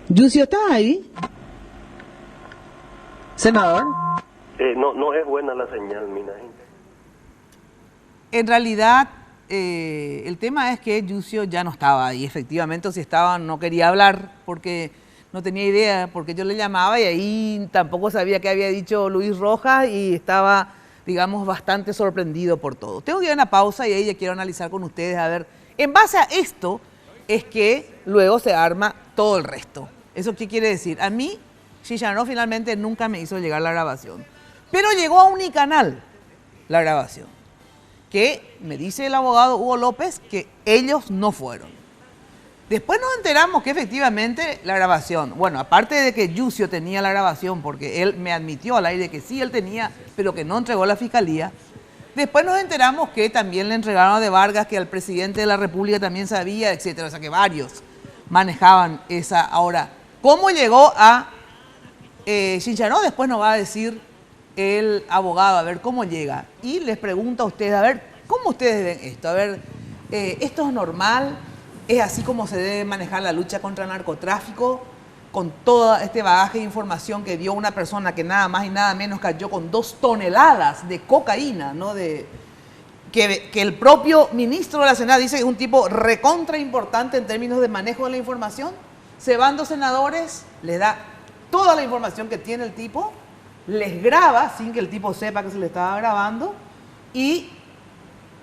Yucio, ¿está ahí? Senador. No es buena la señal, Mina. En realidad, el tema es que Yucio ya no estaba ahí. Efectivamente, o si estaba, no quería hablar porque no tenía idea, porque yo le llamaba y ahí tampoco sabía qué había dicho Luis Rojas y estaba, digamos, bastante sorprendido por todo. Tengo que ir a una pausa y ahí ya quiero analizar con ustedes, a ver, en base a esto es que luego se arma todo el resto. ¿Eso qué quiere decir? A mí, Chicharro finalmente nunca me hizo llegar la grabación, pero llegó a Unicanal la grabación, que me dice el abogado Hugo López que ellos no fueron. Después nos enteramos que efectivamente la grabación, bueno, aparte de que Yucio tenía la grabación, porque él me admitió al aire que sí él tenía, pero que no entregó a la fiscalía, después nos enteramos que también le entregaron a De Vargas, que al presidente de la República también sabía, etcétera, o sea que varios manejaban esa. Ahora, ¿cómo llegó a Chicharro? Después nos va a decir el abogado, a ver cómo llega. Y les pregunto a ustedes, a ver, ¿cómo ustedes ven esto? A ver, ¿esto es normal? ¿Es así como se debe manejar la lucha contra el narcotráfico? Con todo este bagaje de información que dio una persona que nada más y nada menos cayó con 2 toneladas de cocaína, ¿no? Que el propio ministro de la Senada dice que es un tipo recontra importante en términos de manejo de la información. Se van 2 senadores, les da toda la información que tiene el tipo, les graba sin que el tipo sepa que se le estaba grabando y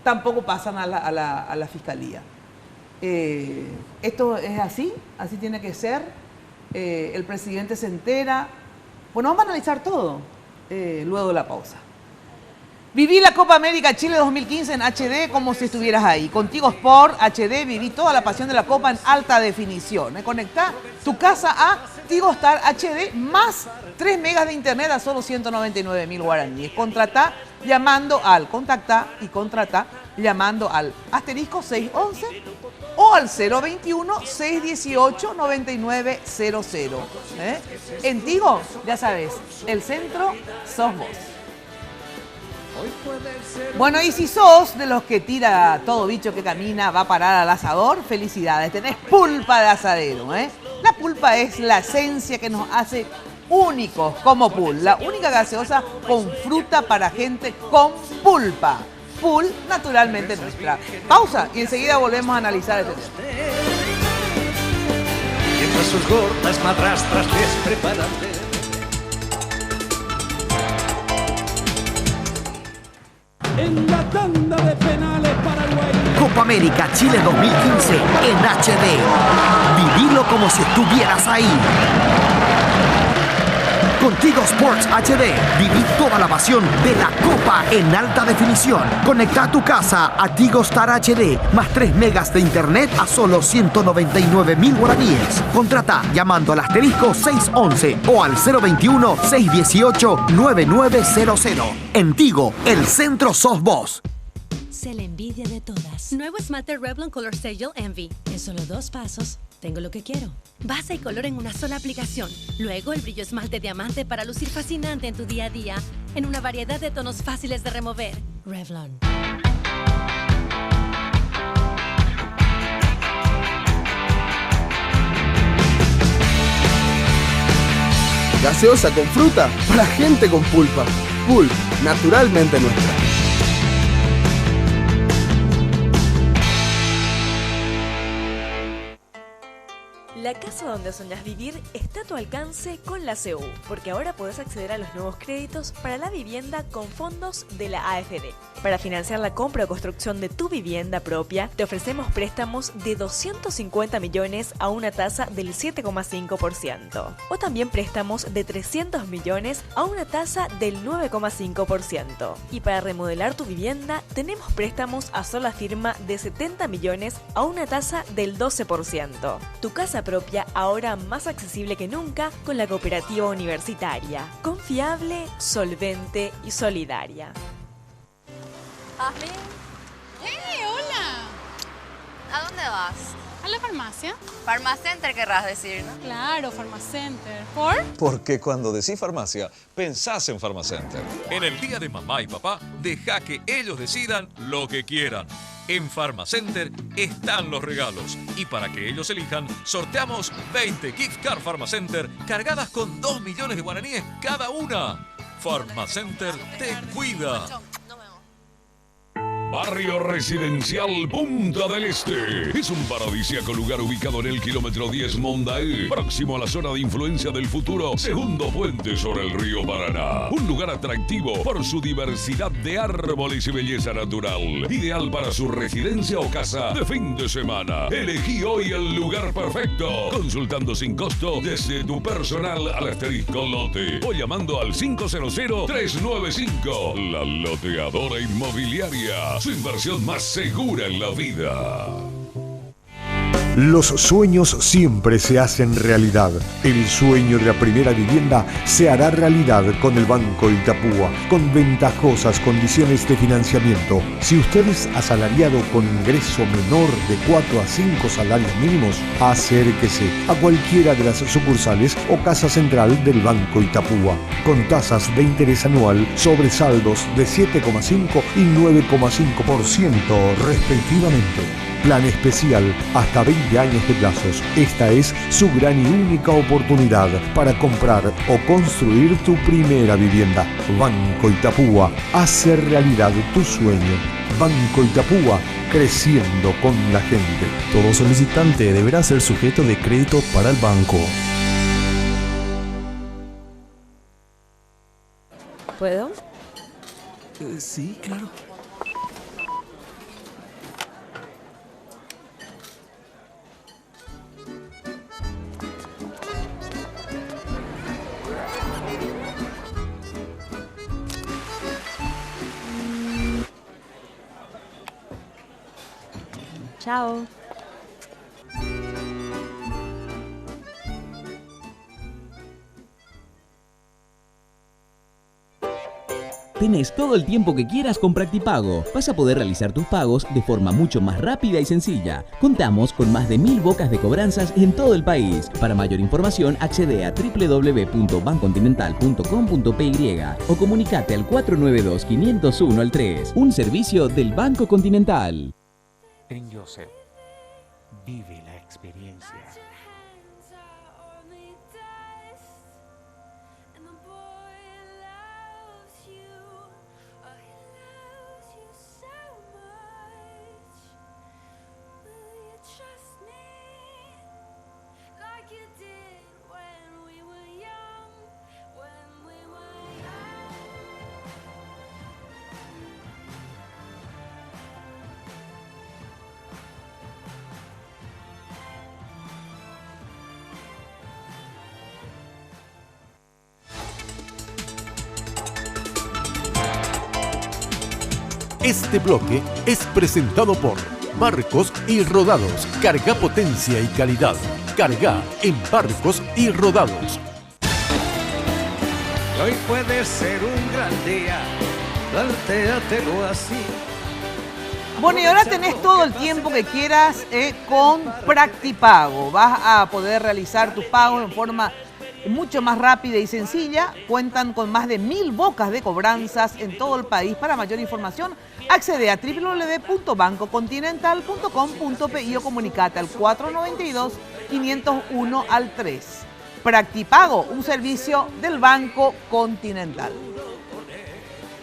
tampoco pasan a la fiscalía. Esto es así tiene que ser. El presidente se entera. Bueno, vamos a analizar todo luego de la pausa. Viví la Copa América Chile 2015 en HD como si estuvieras ahí. Contigo Sport HD, viví toda la pasión de la Copa en alta definición. Conectá tu casa a Tigo Star HD más 3 megas de internet a solo 199.000 guaraníes. Contactá llamando al asterisco 611 o al 021-618-9900. En Tigo, ya sabes, el centro sos vos. Bueno, y si sos de los que tira todo bicho que camina va a parar al asador, felicidades, tenés pulpa de asadero. La pulpa es la esencia que nos hace únicos como Pul, la única gaseosa con fruta para gente con pulpa. Pul, naturalmente nuestra. Pausa y enseguida volvemos a analizar este tema. Mientras sus gordas madrastras les preparan en la tanda de penales Paraguay. Copa América Chile 2015 en HD. Vivilo como si estuvieras ahí. Contigo Sports HD. Viví toda la pasión de la Copa en alta definición. Conecta tu casa a Tigo Star HD más 3 megas de internet a solo 199.000 guaraníes. Contrata llamando al asterisco 611 o al 021-618-9900. En Tigo, el centro sos vos. Sé la envidia de todas. Nuevo esmalte Revlon Color Stay Envy. En solo 2 pasos, tengo lo que quiero. Base y color en una sola aplicación. Luego el brillo esmalte diamante para lucir fascinante en tu día a día. En una variedad de tonos fáciles de remover. Revlon. Gaseosa con fruta para gente con pulpa. Pulp, naturalmente nuestra. La casa donde soñás vivir está a tu alcance con la CU, porque ahora podés acceder a los nuevos créditos para la vivienda con fondos de la AFD. Para financiar la compra o construcción de tu vivienda propia, te ofrecemos préstamos de 250 millones a una tasa del 7,5%. O también préstamos de 300 millones a una tasa del 9,5%. Y para remodelar tu vivienda, tenemos préstamos a sola firma de 70 millones a una tasa del 12%. Tu casa propia ahora más accesible que nunca con la Cooperativa Universitaria. Confiable, solvente y solidaria. ¿Ashley? ¡Hey, hola! ¿A dónde vas? ¿A la farmacia? Farmacenter querrás decir, ¿no? Claro, Farmacenter. ¿Por? Porque cuando decís farmacia, pensás en Farmacenter. En el día de mamá y papá, deja que ellos decidan lo que quieran. En Farmacenter están los regalos. Y para que ellos elijan, sorteamos 20 gift card Farmacenter cargadas con 2 millones de guaraníes cada una. Farmacenter te cuida. Barrio Residencial Punta del Este. Es un paradisíaco lugar ubicado en el kilómetro 10 Mondaé, próximo a la zona de influencia del futuro segundo puente sobre el río Paraná. Un lugar atractivo por su diversidad de árboles y belleza natural. Ideal para su residencia o casa de fin de semana. Elegí hoy el lugar perfecto, consultando sin costo desde tu personal al asterisco lote o llamando al 500-395. La Loteadora Inmobiliaria. Su inversión más segura en la vida. Los sueños siempre se hacen realidad. El sueño de la primera vivienda se hará realidad con el Banco Itapúa, con ventajosas condiciones de financiamiento. Si usted es asalariado con ingreso menor de 4 a 5 salarios mínimos, acérquese a cualquiera de las sucursales o casa central del Banco Itapúa, con tasas de interés anual sobre saldos de 7,5 y 9,5% respectivamente. Plan especial hasta 20 años de plazos. Esta es su gran y única oportunidad para comprar o construir tu primera vivienda. Banco Itapúa, hace realidad tu sueño. Banco Itapúa, creciendo con la gente. Todo solicitante deberá ser sujeto de crédito para el banco. ¿Puedo? Sí, claro. Chao. Tenés todo el tiempo que quieras con Practipago. Vas a poder realizar tus pagos de forma mucho más rápida y sencilla. Contamos con más de 1000 bocas de cobranzas en todo el país. Para mayor información, accede a www.bancontinental.com.py o comunicate al 492-501-3. Un servicio del Banco Continental. En Joseph, vive la experiencia. Este bloque es presentado por Barcos y Rodados. Carga potencia y calidad. Carga en Barcos y Rodados. Hoy puede ser un gran día, plantéatelo así. Bueno, y ahora tenés todo el tiempo que quieras con Practipago. Vas a poder realizar tus pagos en forma mucho más rápida y sencilla. Cuentan con más de 1000 bocas de cobranzas en todo el país. Para mayor información, accede a www.bancocontinental.com.pi o comunicate al 492-501-3. Practipago, un servicio del Banco Continental.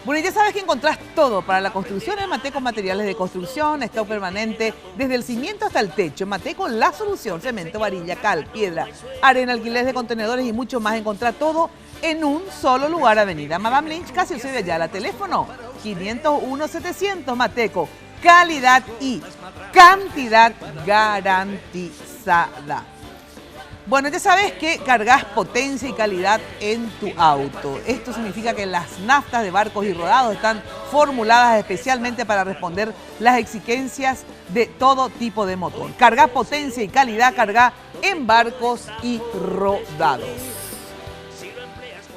Bueno, y ya sabes que encontrás todo para la construcción en Mateco Materiales de Construcción, stock permanente, desde el cimiento hasta el techo. Mateco, la solución: cemento, varilla, cal, piedra, arena, alquiler de contenedores y mucho más. Encontrá todo en un solo lugar. Avenida Madame Lynch, casi de Ayala. Teléfono 501-700. Mateco, calidad y cantidad garantizada. Bueno, ya sabes que cargas potencia y calidad en tu auto. Esto significa que las naftas de Barcos y Rodados están formuladas especialmente para responder las exigencias de todo tipo de motor. Carga potencia y calidad, carga en barcos y rodados.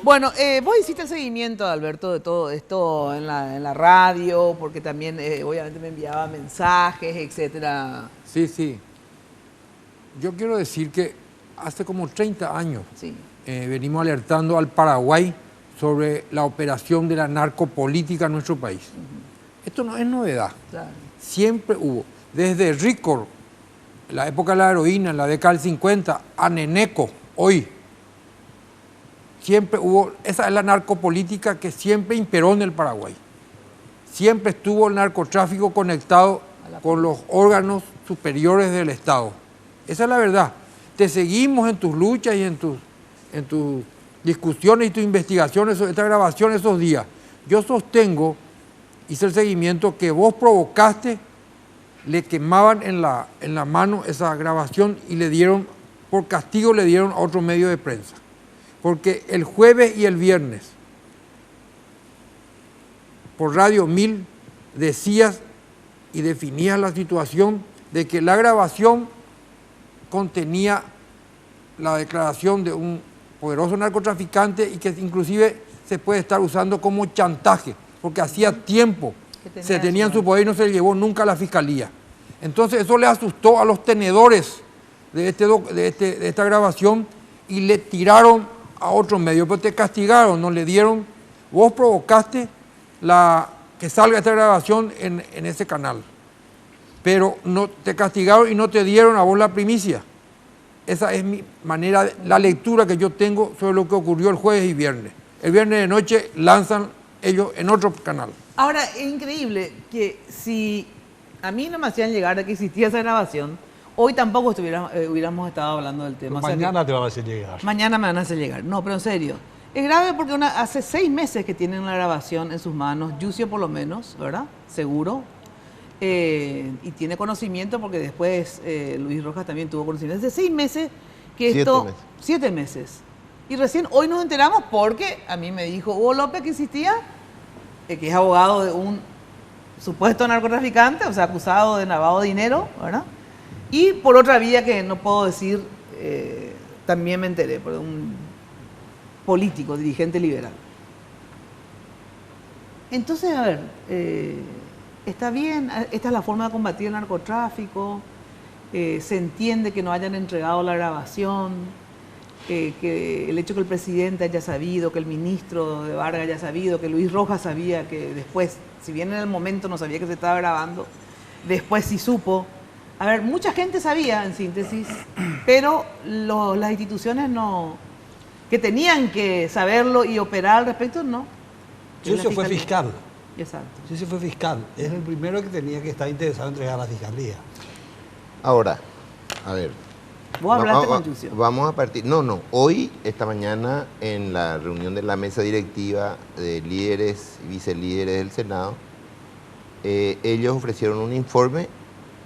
Bueno, vos hiciste el seguimiento, Alberto, de todo esto en la radio, porque también obviamente me enviaba mensajes, etcétera. Sí, sí. Yo quiero decir que hace como 30 años venimos alertando al Paraguay sobre la operación de la narcopolítica en nuestro país. Esto no es novedad. Claro. Siempre hubo, desde Ricor, la época de la heroína, en la década del 50, a Neneco, hoy. Siempre hubo, esa es la narcopolítica que siempre imperó en el Paraguay. Siempre estuvo el narcotráfico conectado con los órganos superiores del Estado. Esa es la verdad. Te seguimos en tus luchas y en tus discusiones y tus investigaciones sobre esta grabación esos días. Yo sostengo, hice el seguimiento, que vos provocaste, le quemaban en la mano esa grabación y le dieron, por castigo le dieron a otro medio de prensa. Porque el jueves y el viernes, por Radio 1000, decías y definías la situación de que la grabación contenía la declaración de un poderoso narcotraficante y que inclusive se puede estar usando como chantaje, porque hacía tiempo se tenía en su poder y no se le llevó nunca a la fiscalía. Entonces eso le asustó a los tenedores de esta grabación y le tiraron a otro medio, pero te castigaron, no le dieron, vos provocaste que salga esta grabación en ese canal, pero no te castigaron y no te dieron a vos la primicia. Esa es mi manera, la lectura que yo tengo sobre lo que ocurrió el jueves y viernes. El viernes de noche lanzan ellos en otro canal. Ahora, es increíble que si a mí no me hacían llegar de que existía esa grabación, hoy tampoco hubiéramos estado hablando del tema. Mañana te van a hacer llegar. Mañana me van a hacer llegar. No, pero en serio. Es grave porque hace 6 meses que tienen la grabación en sus manos, Yucio por lo menos, ¿verdad? Seguro. Y tiene conocimiento porque después Luis Rojas también tuvo conocimiento. Hace 6 meses que 7 meses. Y recién hoy nos enteramos porque a mí me dijo Hugo López que existía, que es abogado de un supuesto narcotraficante, o sea, acusado de lavado de dinero, ¿verdad? Y por otra vía que no puedo decir, también me enteré, por un político, dirigente liberal. Entonces, a ver, está bien, esta es la forma de combatir el narcotráfico, se entiende que no hayan entregado la grabación, que el hecho que el presidente haya sabido, que el ministro de Vargas haya sabido, que Luis Rojas sabía que después, si bien en el momento no sabía que se estaba grabando, después sí supo. A ver, mucha gente sabía, en síntesis, pero las instituciones que tenían que saberlo y operar al respecto, no. Yucio fue fiscal. Exacto. Yucio fue fiscal. Es el primero que tenía que estar interesado en entregar a la fiscalía. Ahora, a ver. ¿Vos hablaste con Yucio? Vamos a partir. No. Hoy, esta mañana, en la reunión de la mesa directiva de líderes y vicelíderes del Senado, ellos ofrecieron un informe.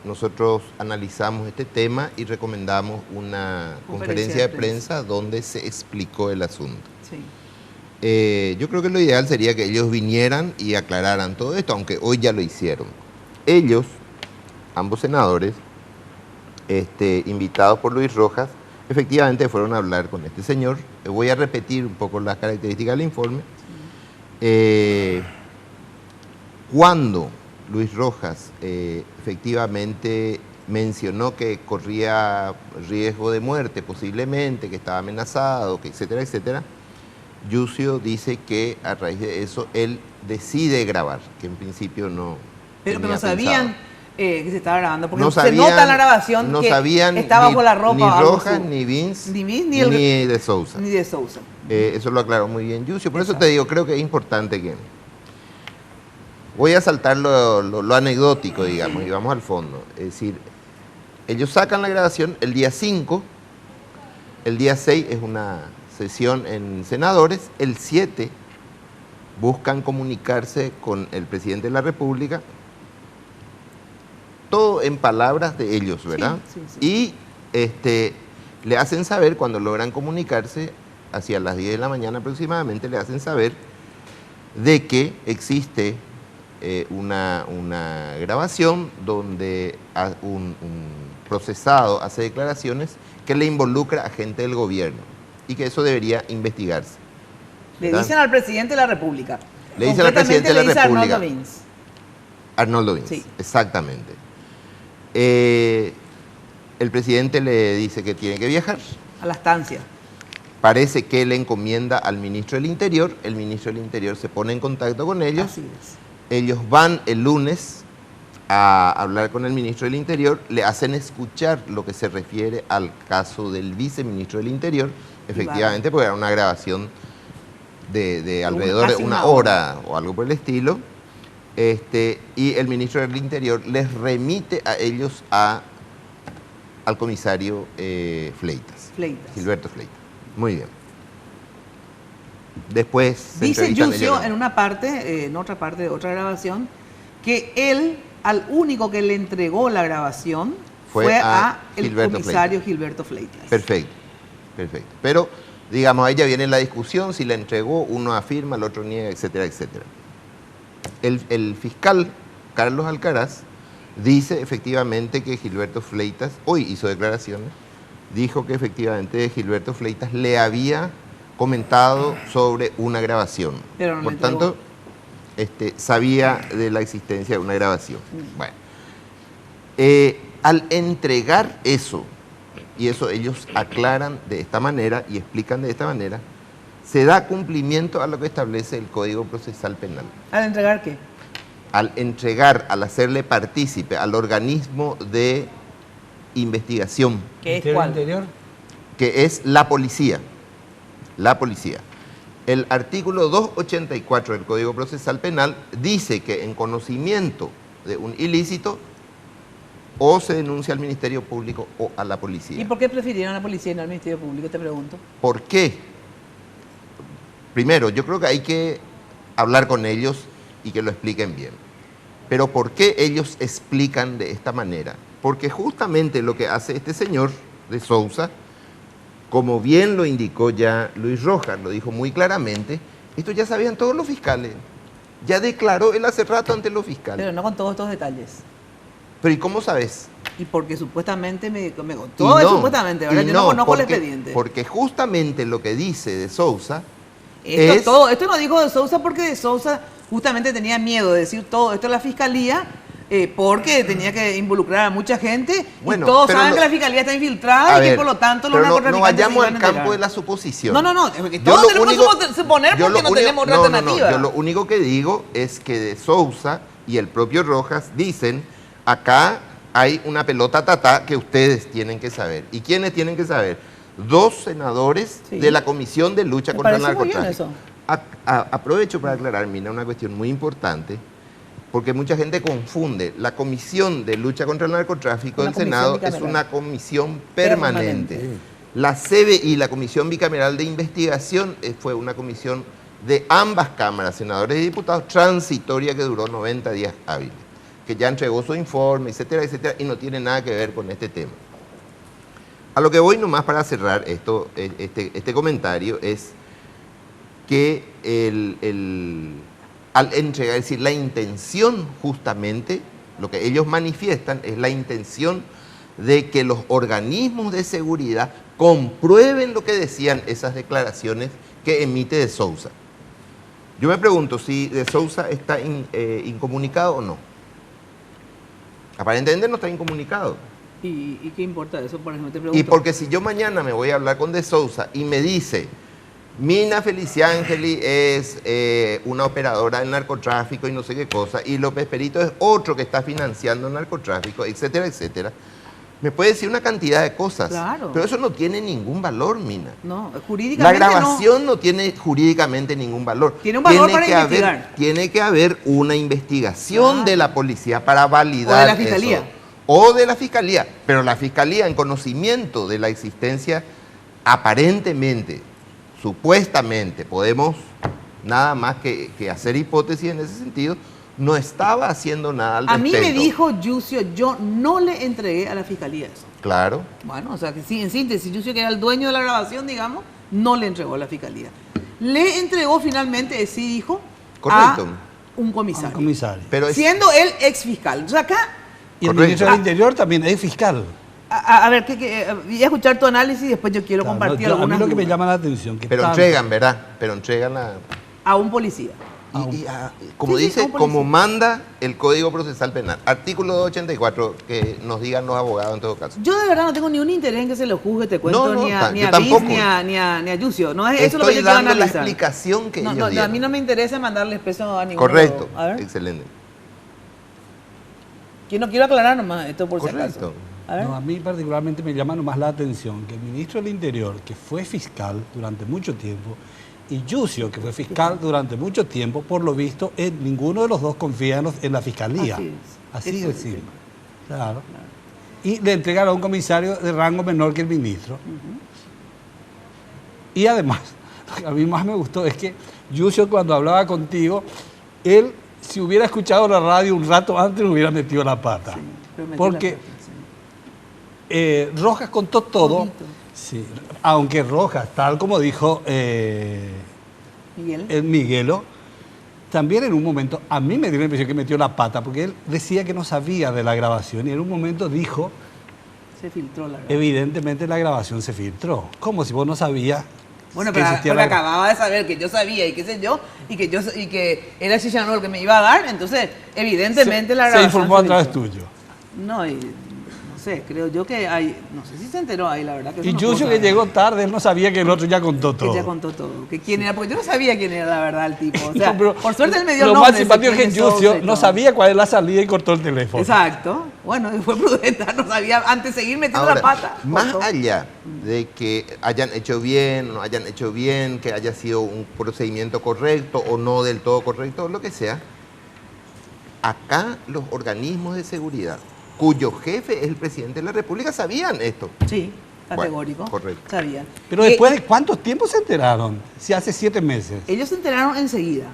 Nosotros analizamos este tema y recomendamos una conferencia de prensa donde se explicó el asunto. Sí. Yo creo que lo ideal sería que ellos vinieran y aclararan todo esto, aunque hoy ya lo hicieron. Ellos, ambos senadores, invitados por Luis Rojas, efectivamente fueron a hablar con este señor. Voy a repetir un poco las características del informe. Cuando Luis Rojas efectivamente mencionó que corría riesgo de muerte posiblemente, que estaba amenazado, que etcétera, etcétera, Yucio dice que a raíz de eso él decide grabar, que en principio no. Pero que no sabían que se estaba grabando, porque no se nota en la grabación que estaba bajo la ropa. Ni Rojas, ni Vince, ni de Sousa. Ni de Sousa. Eso lo aclaró muy bien Yucio, por eso te digo, creo que es importante que... Voy a saltar lo anecdótico, digamos, y vamos al fondo. Es decir, ellos sacan la grabación el día 5, el día 6 es una sesión en senadores, el 7 buscan comunicarse con el presidente de la República, todo en palabras de ellos, ¿verdad? Sí. Y le hacen saber, cuando logran comunicarse, hacia las 10 de la mañana aproximadamente, le hacen saber de que existe una grabación donde un procesado hace declaraciones que le involucra a gente del gobierno y que eso debería investigarse. Le ¿verdad? dicen al presidente de la República. Le dicen al presidente de la Concretamente le dice República. Arnoldo Vince. Arnoldo Vince, Sí. exactamente. El presidente le dice que tiene que viajar. A la estancia. Parece que le encomienda al ministro del Interior. El ministro del Interior se pone en contacto con ellos. Así es. Ellos van el lunes a hablar con el ministro del Interior, le hacen escuchar lo que se refiere al caso del viceministro del Interior, efectivamente, porque era una grabación de alrededor de una hora o algo por el estilo, y el ministro del Interior les remite a ellos al comisario Fleitas, Gilberto Fleitas. Muy bien. Después se Dice entrevistan Yucio ellos. en una parte, en otra parte de otra grabación, que él, al único que le entregó la grabación, fue a el Gilberto comisario Fleitas. Gilberto Fleitas. Perfecto, perfecto. Pero, digamos, ahí ya viene la discusión, si la entregó, uno afirma, el otro niega, etcétera, etcétera. El fiscal Carlos Alcaraz dice efectivamente que Gilberto Fleitas, hoy hizo declaraciones, dijo que efectivamente Gilberto Fleitas le había comentado sobre una grabación. Pero no Por le tanto, sabía de la existencia de una grabación. Bueno, al entregar eso, y eso ellos aclaran de esta manera y explican de esta manera, se da cumplimiento a lo que establece el Código Procesal Penal. ¿Al entregar qué? Al entregar, al hacerle partícipe al organismo de investigación. ¿Qué es cuál? Que es la policía. La policía. El artículo 284 del Código Procesal Penal dice que en conocimiento de un ilícito o se denuncia al Ministerio Público o a la policía. ¿Y por qué prefirieron a la policía y no al Ministerio Público? Te pregunto. ¿Por qué? Primero, yo creo que hay que hablar con ellos y que lo expliquen bien. Pero ¿por qué ellos explican de esta manera? Porque justamente lo que hace este señor de Sousa, como bien lo indicó ya Luis Rojas, lo dijo muy claramente, esto ya sabían todos los fiscales. Ya declaró él hace rato ante los fiscales. Pero no con todos estos detalles. Pero ¿y cómo sabes? Y porque supuestamente me todo es supuestamente, ¿verdad? Yo no conozco el expediente. Porque justamente lo que dice de Sousa Esto no dijo de Sousa porque de Sousa justamente tenía miedo de decir todo esto a la fiscalía porque tenía que involucrar a mucha gente y todos saben que la fiscalía está infiltrada y que por lo tanto los narcotraficantes no vayamos al campo de la suposición. No, todos tenemos que suponer porque no tenemos otra alternativa. Yo lo único que digo es que de Sousa y el propio Rojas dicen, acá hay una pelota tatá que ustedes tienen que saber. ¿Y quiénes tienen que saber? 2 senadores de la Comisión de Lucha contra el Narcotráfico. Aprovecho para aclarar, Mina, una cuestión muy importante, porque mucha gente confunde. La Comisión de Lucha contra el Narcotráfico del Senado es una comisión permanente. La CBI, la Comisión Bicameral de Investigación, fue una comisión de ambas cámaras, senadores y diputados, transitoria que duró 90 días hábiles, que ya entregó su informe, etcétera, etcétera, y no tiene nada que ver con este tema. A lo que voy nomás para cerrar este comentario es que al entregar, es decir, la intención justamente, lo que ellos manifiestan es la intención de que los organismos de seguridad comprueben lo que decían esas declaraciones que emite de Sousa. Yo me pregunto si de Sousa está incomunicado o no. Aparentemente no está incomunicado. ¿Y qué importa eso? Por ejemplo, te pregunto. Y porque si yo mañana me voy a hablar con De Sousa y me dice, Mina Feliciangeli es una operadora del narcotráfico y no sé qué cosa, y López Perito es otro que está financiando el narcotráfico, etcétera, etcétera, me puede decir una cantidad de cosas. Claro. Pero eso no tiene ningún valor, Mina. No, jurídicamente la grabación no tiene jurídicamente ningún valor. Tiene un valor para investigar. Tiene que haber una investigación de la policía para validar o de la fiscalía. eso. O de la fiscalía. Pero la fiscalía, en conocimiento de la existencia, aparentemente, supuestamente, podemos nada más que hacer hipótesis en ese sentido, no estaba haciendo nada al respecto. A mí me dijo Yucio, yo no le entregué a la fiscalía eso. Claro. Bueno, o sea, que sí, en síntesis, Yucio, que era el dueño de la grabación, no le entregó a la fiscalía. Le entregó finalmente, sí dijo, correcto, a un comisario. Un comisario. Pero siendo él ex fiscal. O sea, acá... Y el ministro del Interior también es fiscal. A ver, voy a escuchar tu análisis y después yo quiero compartir a algunas mí lo que me dudas. llama la atención... que Pero entregan, ¿verdad? Pero entregan a un policía. Como Sí, dice, a un policía. como manda el Código Procesal Penal. Artículo 284, que nos digan los abogados en todo caso. Yo de verdad no tengo ni un interés en que se lo juzgue, te cuento, No, ni a yo Bis, tampoco. ni a Yucio. No es eso lo que Estoy yo quiero dando la analizar. explicación que ellos A dieron. mí no me interesa mandarles peso a ninguno. Correcto, A ver, excelente. yo no quiero aclarar nomás esto por si Correcto. acaso. A ver. No, a mí particularmente me llama nomás la atención que el ministro del Interior, que fue fiscal durante mucho tiempo, y Yucio, que fue fiscal durante mucho tiempo, por lo visto, ninguno de los dos confía en la fiscalía. Así de simple. Claro. Y le entregaron a un comisario de rango menor que el ministro. Y además, lo que a mí más me gustó es que Yucio, cuando hablaba contigo, él, si hubiera escuchado la radio un rato antes, hubiera metido la pata. Porque Rojas contó todo, sí, aunque Rojas, tal como dijo el Miguelo, también en un momento, a mí me dio la impresión que metió la pata, porque él decía que no sabía de la grabación y en un momento dijo, Se filtró la grabación. evidentemente la grabación se filtró, como si vos no sabías. Bueno, que pero existía porque la- acababa de saber que yo sabía y qué sé yo, y que era Chicharro el que me iba a dar, entonces evidentemente la se grabación informó a través filtró. tuyo. No, y no sé, creo yo que hay, no sé si se enteró ahí, la verdad. Que Y eso no puedo Yucio, que saber. llegó tarde, él no sabía que el otro ya contó todo. Ella contó todo, que quién era, porque yo no sabía quién era la verdad el tipo. O sea, por suerte él me dio Lo el más nombre. simpático es que quién sos Yucio y no todo. sabía cuál es la salida y cortó el teléfono. Exacto. Bueno, y fue prudente, no sabía, antes de seguir metiendo Ahora, la pata. más cortó. allá de que hayan hecho bien o no hayan hecho bien, que haya sido un procedimiento correcto o no del todo correcto, lo que sea, acá los organismos de seguridad, cuyo jefe es el presidente de la República, sabían esto. Sí, categórico. Bueno, correcto. Sabían. Pero después de cuántos tiempos se enteraron, si hace 7 meses. Ellos se enteraron enseguida.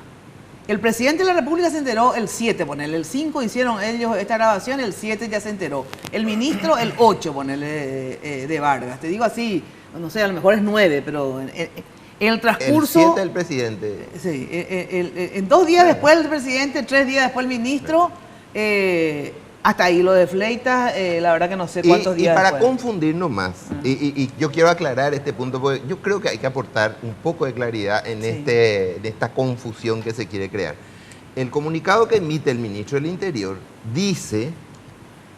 El presidente de la República se enteró el 7, ponele. El 5 hicieron ellos esta grabación, el 7 ya se enteró. El ministro el 8, ponele, de Vargas. Te digo así, no sé, a lo mejor es 9, pero en el transcurso... El 7 del presidente. Sí, en 2 días después el presidente, 3 días después el ministro, hasta ahí lo de Fleitas, la verdad que no sé cuántos Y días para después. confundirnos más, y yo quiero aclarar este punto, porque yo creo que hay que aportar un poco de claridad en, en esta confusión que se quiere crear. El comunicado que emite el ministro del Interior dice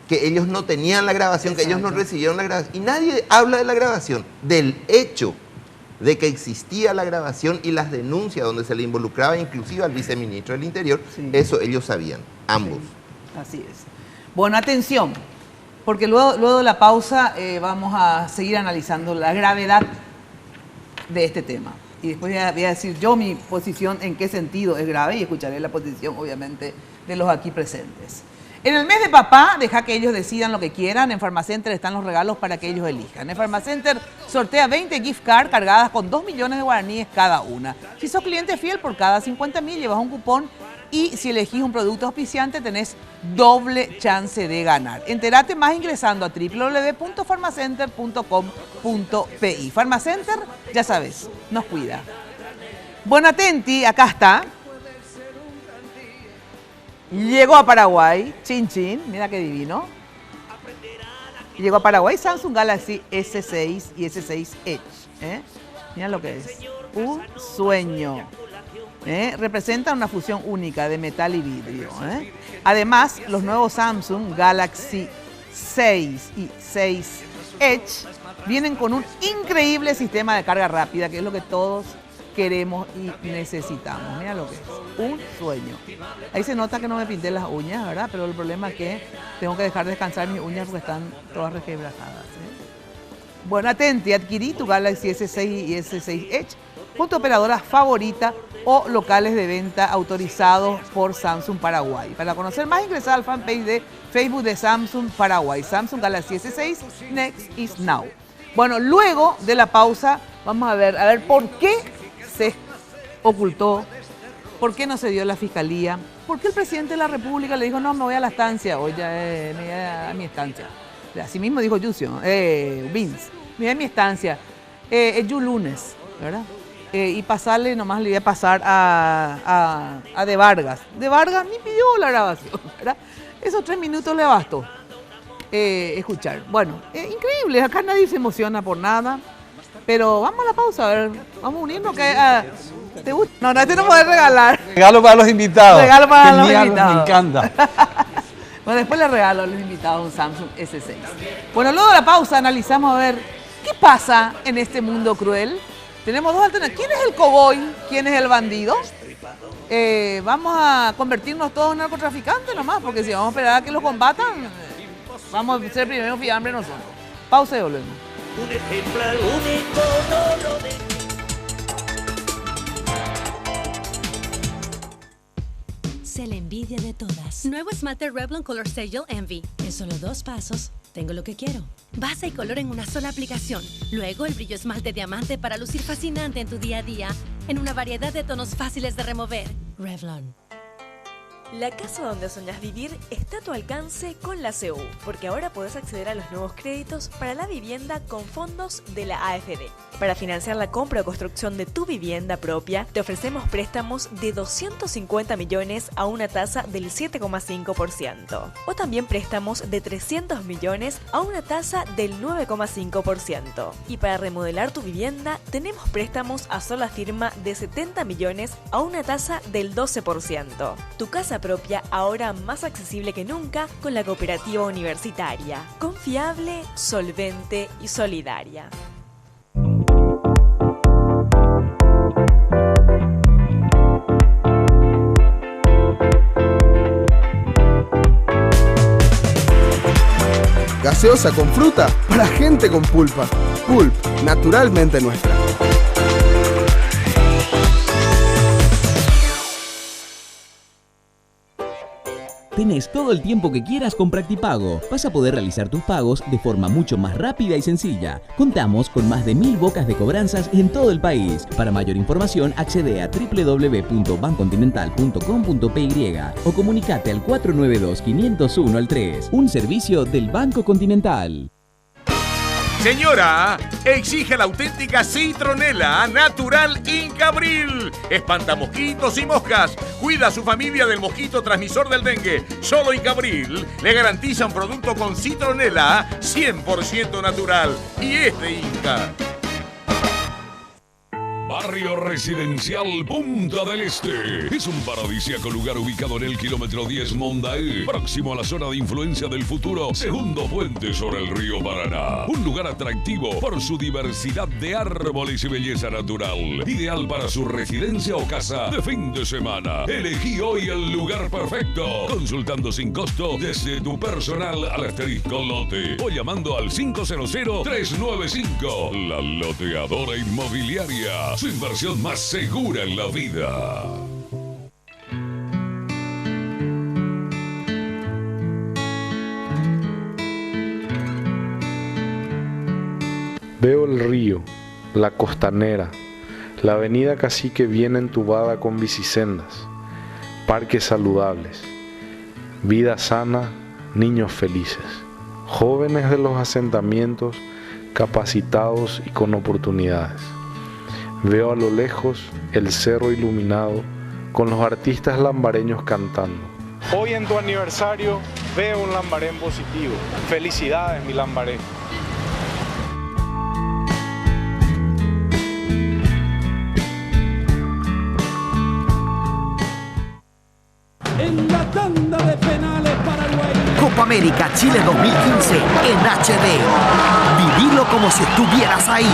que ellos no tenían la grabación, que ellos no recibieron la grabación, y nadie habla de la grabación, del hecho de que existía la grabación y las denuncias donde se le involucraba inclusive al viceministro del Interior, eso ellos sabían, ambos. Así es. Bueno, atención, porque luego de la pausa vamos a seguir analizando la gravedad de este tema. Y después voy a decir yo mi posición en qué sentido es grave y escucharé la posición, obviamente, de los aquí presentes. En el mes de papá, deja que ellos decidan lo que quieran. En Farmacenter están los regalos para que ellos elijan. En Farmacenter sortea 20 gift cards cargadas con 2 millones de guaraníes cada una. Si sos cliente fiel, por cada 50.000 llevas un cupón y si elegís un producto auspiciante tenés doble chance de ganar. Entérate más ingresando a www.farmacenter.com.pi. Farmacenter, ya sabes, nos cuida. Bueno, atenti, acá está. Llegó a Paraguay, chin chin, mira qué divino. Llegó a Paraguay Samsung Galaxy S6 y S6 Edge. Mira lo que es. Un sueño. Representa una fusión única de metal y vidrio. Además, los nuevos Samsung Galaxy 6 y 6 Edge vienen con un increíble sistema de carga rápida, que es lo que todos queremos y necesitamos. Mira lo que es, un sueño. Ahí se nota que no me pinté las uñas, ¿verdad? Pero el problema es que tengo que dejar descansar mis uñas porque están todas requebrajadas. Bueno, atenti, adquirí tu Galaxy S6 y S6 Edge con tu operadora favorita o locales de venta autorizados por Samsung Paraguay. Para conocer más, ingresa al fanpage de Facebook de Samsung Paraguay. Samsung Galaxy S6, Next is Now. Bueno, luego de la pausa, vamos a ver por qué se ocultó, por qué no se dio la fiscalía, por qué el presidente de la República le dijo, no, me voy a la estancia, hoy ya me voy a mi estancia. Así mismo dijo Yucio, Vince, me voy a mi estancia, es yo lunes, ¿verdad? Y pasarle, nomás le voy a pasar a De Vargas. De Vargas ni pidió la grabación, ¿verdad? Esos 3 minutos le bastó. escuchar. Bueno, increíble, acá nadie se emociona por nada, pero vamos a la pausa, a ver, vamos a unirnos. ¿Te gusta? No, no, este no puedes regalar. Regalo para los invitados. Regalo para los Genial, invitados. Me encanta. Bueno, después le regalo a los invitados un Samsung S6. Bueno, luego de la pausa analizamos a ver qué pasa en este mundo cruel. Tenemos dos alternativas. ¿Quién es el cowboy? ¿Quién es el bandido? Vamos a convertirnos todos en narcotraficantes nomás, porque si vamos a esperar a que los combatan, vamos a ser primero fiambre nosotros. Pausa y volvemos. Un ejemplo único no lo de... Se la envidia de todas. Nuevo esmalte Revlon Color Stagel Envy. En solo 2 pasos, tengo lo que quiero. Base y color en una sola aplicación. Luego el brillo esmalte diamante para lucir fascinante en tu día a día. En una variedad de tonos fáciles de remover. Revlon. La casa donde soñás vivir está a tu alcance con la CU, porque ahora podés acceder a los nuevos créditos para la vivienda con fondos de la AFD. Para financiar la compra o construcción de tu vivienda propia, te ofrecemos préstamos de 250 millones a una tasa del 7,5%. O también préstamos de 300 millones a una tasa del 9,5%. Y para remodelar tu vivienda, tenemos préstamos a sola firma de 70 millones a una tasa del 12%. Tu casa propia ahora más accesible que nunca con la cooperativa universitaria. Confiable, solvente y solidaria. Gaseosa con fruta para gente con pulpa. Pulp, naturalmente nuestra. Tenés todo el tiempo que quieras con Practipago. Vas a poder realizar tus pagos de forma mucho más rápida y sencilla. Contamos con más de 1000 bocas de cobranzas en todo el país. Para mayor información, accede a www.bancontinental.com.py o comunicate al 492-501-3. Un servicio del Banco Continental. Señora, exige la auténtica citronela natural Incabril. Espanta mosquitos y moscas. Cuida a su familia del mosquito transmisor del dengue. Solo Incabril le garantiza un producto con citronela 100% natural. Y es de Inca. Barrio Residencial Punta del Este. Es un paradisíaco lugar ubicado en el kilómetro 10 Mondaí, próximo a la zona de influencia del futuro segundo puente sobre el río Paraná. Un lugar atractivo por su diversidad de árboles y belleza natural. Ideal para su residencia o casa de fin de semana. Elegí hoy el lugar perfecto. Consultando sin costo desde tu personal al asterisco lote o llamando al 500-395. La Loteadora Inmobiliaria. Su inversión más segura en la vida. Veo el río, la costanera, la avenida Cacique bien entubada con bicisendas, parques saludables, vida sana, niños felices, jóvenes de los asentamientos capacitados y con oportunidades. Veo a lo lejos el cerro iluminado con los artistas lambareños cantando. Hoy en tu aniversario veo un lambarén positivo. Felicidades, mi lambaré. En la tanda de penales Paraguay. Copa América Chile 2015 en HD. Vivilo como si estuvieras ahí.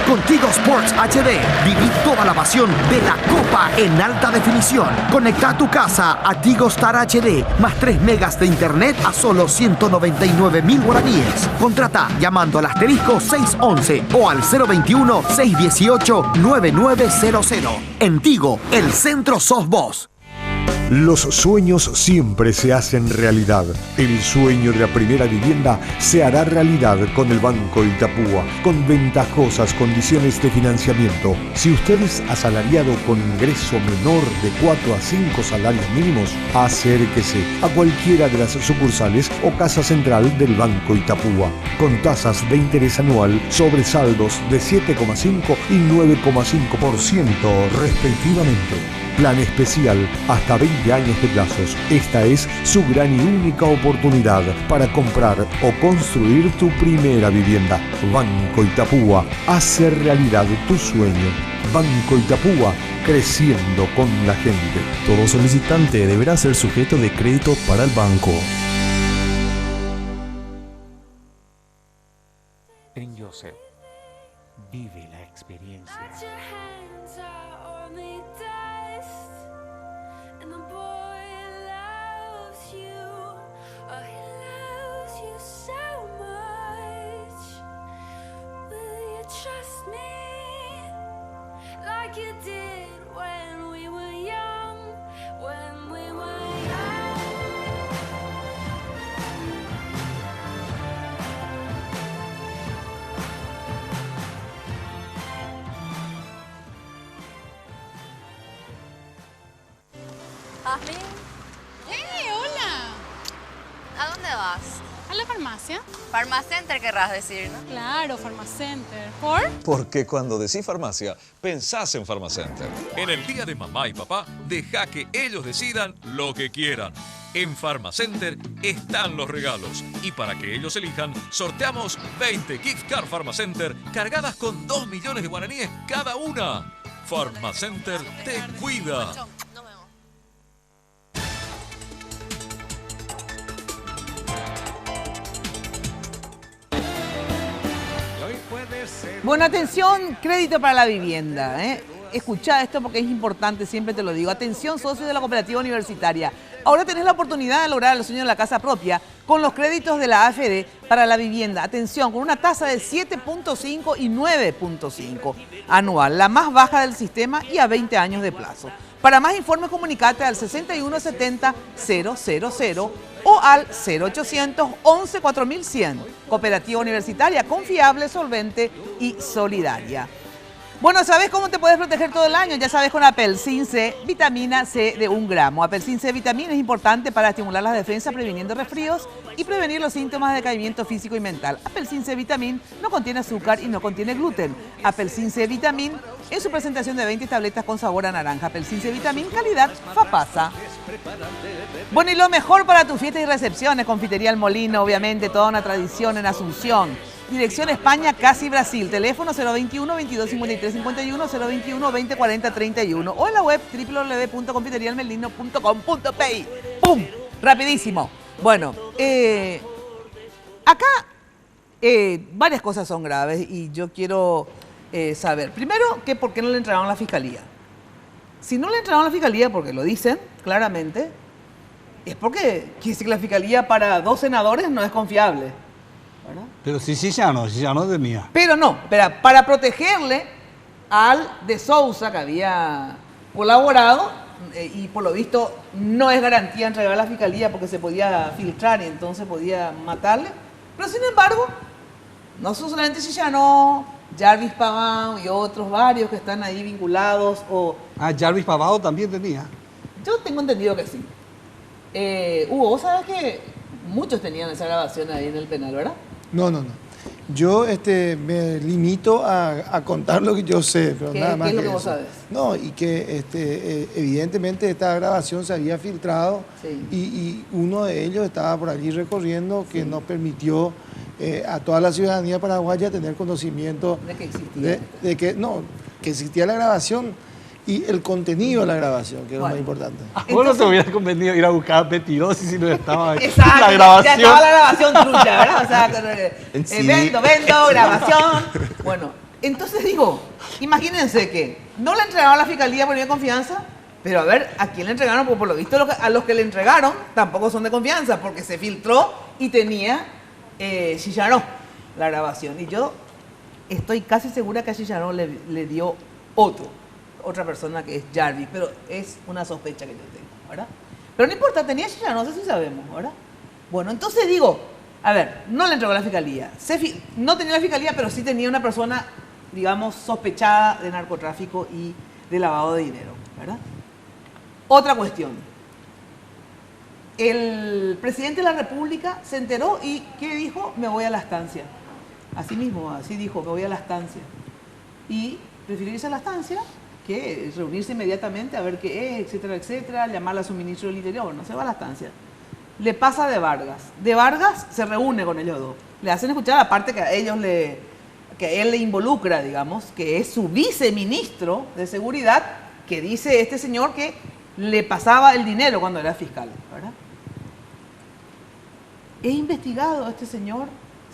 Contigo Sports HD. Viví toda la pasión de la Copa en alta definición. Conecta a tu casa a Tigo Star HD más 3 megas de internet a solo 199.000 guaraníes. Contrata llamando al asterisco 611 o al 021-618-9900. En Tigo, el centro sos vos. Los sueños siempre se hacen realidad. El sueño de la primera vivienda se hará realidad con el Banco Itapúa, con ventajosas condiciones de financiamiento. Si usted es asalariado con ingreso menor de 4 a 5 salarios mínimos, acérquese a cualquiera de las sucursales o casa central del Banco Itapúa, con tasas de interés anual sobre saldos de 7,5 y 9,5% respectivamente. Plan especial, hasta 20 años de plazos. Esta es su gran y única oportunidad para comprar o construir tu primera vivienda. Banco Itapúa, hace realidad tu sueño. Banco Itapúa, creciendo con la gente. Todo solicitante deberá ser sujeto de crédito para el banco. En Joseph, vive la experiencia. Aslin. Hola. ¿A dónde vas? ¿A la farmacia? Farmacenter querrás decir, ¿no? Claro, Farmacenter. ¿Por? Porque cuando decís farmacia, pensás en Farmacenter. En el día de mamá y papá, deja que ellos decidan lo que quieran. En Farmacenter están los regalos. Y para que ellos elijan, sorteamos 20 Gift Card Farmacenter cargadas con 2 millones de guaraníes cada una. Farmacenter te cuida. Bueno, atención, crédito para la vivienda. Escucha esto porque es importante, siempre te lo digo. Atención, socios de la cooperativa universitaria. Ahora tenés la oportunidad de lograr el sueño de la casa propia con los créditos de la AFD para la vivienda. Atención, con una tasa de 7.5 y 9.5 anual, la más baja del sistema y a 20 años de plazo. Para más informes, comunicate al 6170-000 o al 0800 11 4100. Cooperativa Universitaria, confiable, solvente y solidaria. Bueno, ¿sabes cómo te puedes proteger todo el año? Ya sabes, con Apelsin C, vitamina C de 1 gramo. Apelsin C vitamina es importante para estimular las defensas, previniendo resfríos y prevenir los síntomas de decaimiento físico y mental. Apelsin C vitamina no contiene azúcar y no contiene gluten. Apelsin C vitamina en su presentación de 20 tabletas con sabor a naranja. Apelsin C vitamina, calidad Fapasa. Bueno, y lo mejor para tus fiestas y recepciones, Confitería El Molino, obviamente, toda una tradición en Asunción. Dirección España, casi Brasil. Teléfono 021 22 53 51, 021 20 40 31 o en la web www.confiterialmelino.com.pi. ¡Pum! Rapidísimo. Bueno, acá varias cosas son graves y yo quiero saber. Primero, que por qué no le entregaron a la fiscalía. Si no le entregaron a la fiscalía, porque lo dicen claramente, es porque quiere decir que la fiscalía para 2 senadores no es confiable. ¿Verdad? Pero sí ya no tenía. Pero no, para protegerle al de Sousa, que había colaborado, y por lo visto no es garantía entregar a la fiscalía porque se podía filtrar y entonces podía matarle. Pero sin embargo, no son solamente Chillano, Jarvis Pavão y otros varios que están ahí vinculados. Jarvis Pavão también tenía. Yo tengo entendido que sí. Hugo, vos sabés que muchos tenían esa grabación ahí en el penal, ¿verdad? No. Yo me limito a contar lo que yo sé, pero nada más. ¿Qué es lo que vos sabes? No, y que evidentemente esta grabación se había filtrado, sí. y uno de ellos estaba por allí recorriendo, que no permitió a toda la ciudadanía paraguaya tener conocimiento de que existía. Que existía la grabación y el contenido de la grabación, que es lo más importante. Vos no te hubiera convenido ir a buscar mentirosos si no estaba exacto, la grabación. Ya estaba la grabación trucha, ¿verdad? O sea, vendo, grabación. Bueno, entonces digo, imagínense que no le entregaron a la fiscalía por mi confianza, pero a ver, ¿a quién le entregaron? Porque por lo visto a los que le entregaron tampoco son de confianza, porque se filtró y tenía Chillano la grabación. Y yo estoy casi segura que a Chillano le dio otra persona que es Jarvis, pero es una sospecha que yo tengo, ¿verdad? Pero no importa, tenía Chillano, no sé si sabemos, ¿verdad? Bueno, entonces digo, a ver, no le entregó a la fiscalía, no tenía la fiscalía, pero sí tenía una persona, digamos, sospechada de narcotráfico y de lavado de dinero, ¿verdad? Otra cuestión. El presidente de la República se enteró y ¿qué dijo? Me voy a la estancia. Así mismo, así dijo, me voy a la estancia. Y prefirió irse a la estancia que reunirse inmediatamente a ver qué es, etcétera, etcétera, llamarle a su ministro del Interior, no se va a la estancia. Le pasa de Vargas. De Vargas se reúne con ellos dos. Le hacen escuchar la parte que a él le involucra, digamos, que es su viceministro de Seguridad, que dice este señor que le pasaba el dinero cuando era fiscal, ¿verdad? He investigado a este señor,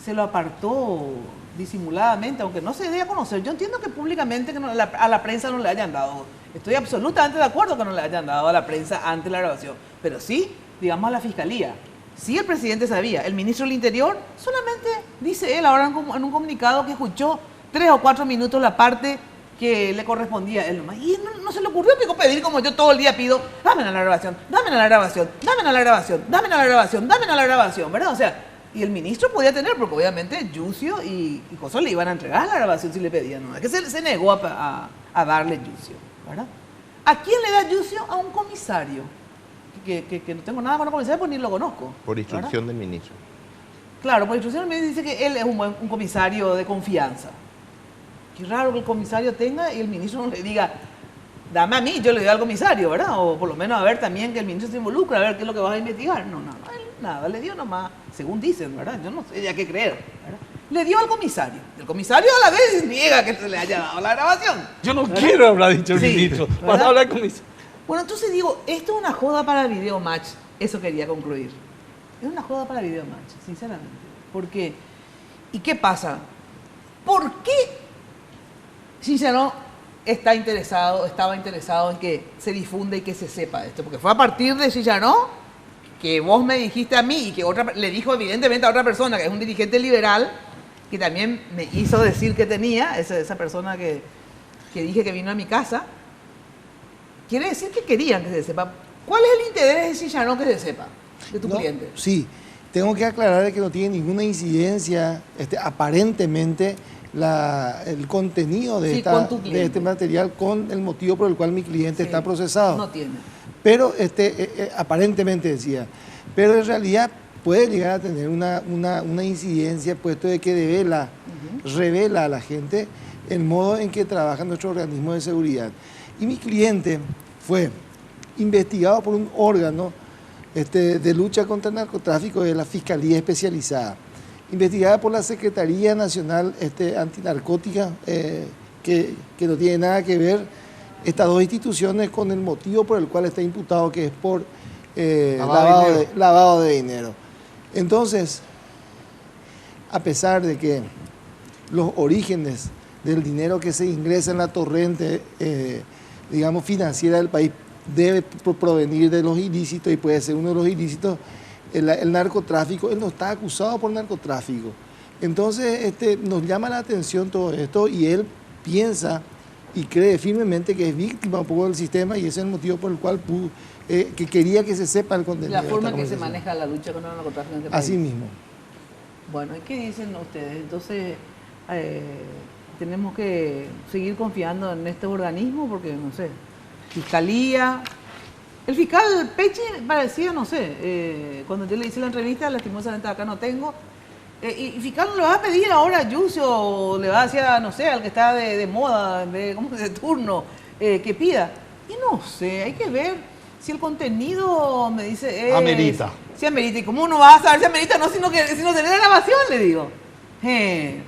se lo apartó disimuladamente, aunque no se dé a conocer. Yo entiendo que públicamente que a la prensa no le hayan dado. Estoy absolutamente de acuerdo que no le hayan dado a la prensa antes de la grabación. Pero sí, digamos, a la fiscalía. Sí, el presidente sabía. El ministro del Interior solamente dice él ahora en un comunicado que escuchó 3 o 4 minutos la parte que le correspondía a él nomás. Y no se le ocurrió pedir como yo todo el día pido, dame la grabación, dame la grabación, dame la grabación, dame la grabación, dame la grabación, ¿verdad? O sea, y el ministro podía tener, porque obviamente Yucio y Coso le iban a entregar la grabación si le pedían, ¿no? Es que se negó a darle Yucio, ¿verdad? ¿A quién le da Yucio? A un comisario. Que no tengo nada con el comisario porque ni lo conozco. Por instrucción ¿verdad? del ministro. Claro, por instrucción del ministro dice que él es un comisario de confianza. Qué raro que el comisario tenga y el ministro no le diga, dame a mí, yo le doy al comisario, ¿verdad? O por lo menos a ver también que el ministro se involucra, a ver qué es lo que vas a investigar. No, él nada, le dio nomás, según dicen, ¿verdad? Yo no sé ya qué creer, ¿verdad? Le dio al comisario. El comisario a la vez niega que se le haya dado la grabación. Yo no ¿verdad? quiero hablar dicho el Sí, ministro. ¿verdad? Para hablar con mis... Bueno, entonces digo, esto es una joda para Video Match. Eso quería concluir. Es una joda para Video Match, sinceramente. ¿Por qué? ¿Y qué pasa? ¿Por qué Chicharrón estaba interesado en que se difunda y que se sepa esto? Porque fue a partir de Chicharrón que vos me dijiste a mí y que le dijo evidentemente a otra persona, que es un dirigente liberal, que también me hizo decir que tenía, esa persona que dije que vino a mi casa. Quiere decir que querían que se sepa. ¿Cuál es el interés de Chicharrón que se sepa de tu cliente? Sí, tengo que aclarar que no tiene ninguna incidencia, aparentemente, el contenido de este material con el motivo por el cual mi cliente está procesado. No tiene. Pero aparentemente decía, pero en realidad puede llegar a tener una incidencia, puesto de que revela a la gente el modo en que trabaja nuestro organismo de seguridad. Y mi cliente fue investigado por un órgano de lucha contra el narcotráfico de la Fiscalía Especializada, investigada por la Secretaría Nacional Antinarcótica, que no tiene nada que ver estas dos instituciones con el motivo por el cual está imputado, que es por lavado de dinero. Entonces, a pesar de que los orígenes del dinero que se ingresa en la torrente, digamos, financiera del país, debe provenir de los ilícitos, y puede ser uno de los ilícitos el narcotráfico. Él no está acusado por narcotráfico. Entonces nos llama la atención todo esto, y él piensa y cree firmemente que es víctima un poco del sistema, y ese es el motivo por el cual que quería que se sepa el contenido. La forma en que se maneja la lucha contra el narcotráfico en este país. Así mismo. Bueno, ¿y qué dicen ustedes? Entonces, tenemos que seguir confiando en este organismo, porque, no sé, Fiscalía... El fiscal Peche parecía, no sé, cuando yo le hice la entrevista, lastimosamente acá no tengo, y fiscal no le va a pedir ahora a Yucio, o le va a decir, no sé, al que está de moda, de turno, que pida. Y no sé, hay que ver si el contenido, me dice... amerita. Si amerita. ¿Y cómo uno va a saber si amerita? No, sino tener la grabación, le digo.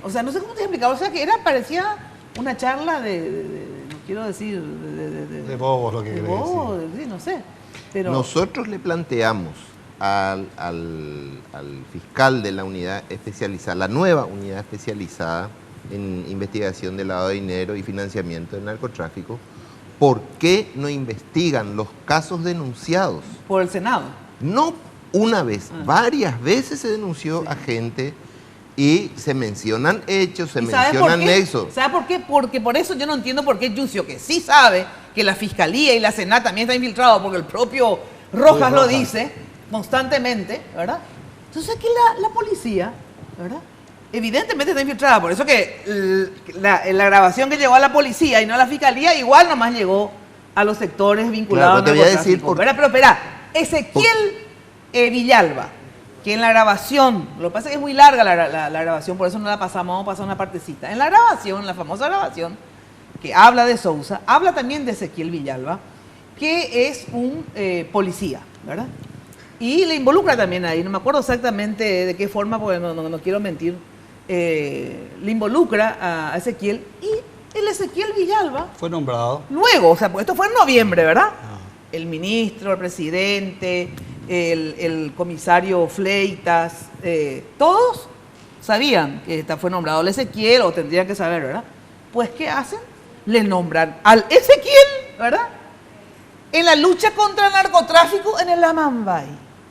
O sea, no sé cómo te explicaba. O sea, que parecía una charla no quiero decir... De bobos, lo que querés decir. Sí, no sé. Pero... Nosotros le planteamos al fiscal de la unidad especializada, la nueva unidad especializada en investigación de lavado de dinero y financiamiento del narcotráfico, ¿por qué no investigan los casos denunciados? Por el Senado. No una vez, varias veces se denunció a gente y se mencionan hechos, se mencionan nexos. ¿Sabe por qué? Porque por eso yo no entiendo por qué Yucio, que sí sabe que la Fiscalía y la Senat también está infiltrado, porque el propio Rojas lo dice constantemente, ¿verdad? Entonces aquí la policía, ¿verdad? Evidentemente está infiltrada, por eso que la grabación que llegó a la policía y no a la Fiscalía, igual nomás llegó a los sectores vinculados al narcotráfico. Pero espera, Ezequiel Villalba, que en la grabación, lo que pasa es que es muy larga la grabación, por eso no la pasamos, vamos a pasar una partecita. En la grabación, la famosa grabación, que habla de Sousa, habla también de Ezequiel Villalba, que es un policía, ¿verdad? Y le involucra también ahí, no me acuerdo exactamente de qué forma, porque no quiero mentir, le involucra a Ezequiel, y el Ezequiel Villalba Fue nombrado. luego, o sea, porque esto fue en noviembre, ¿verdad? El ministro, el presidente, el comisario Fleitas, todos sabían que fue nombrado el Ezequiel, o tendrían que saber, ¿verdad? Pues, ¿qué hacen? Le nombran al Ezequiel, ¿verdad? En la lucha contra el narcotráfico en el Amambay.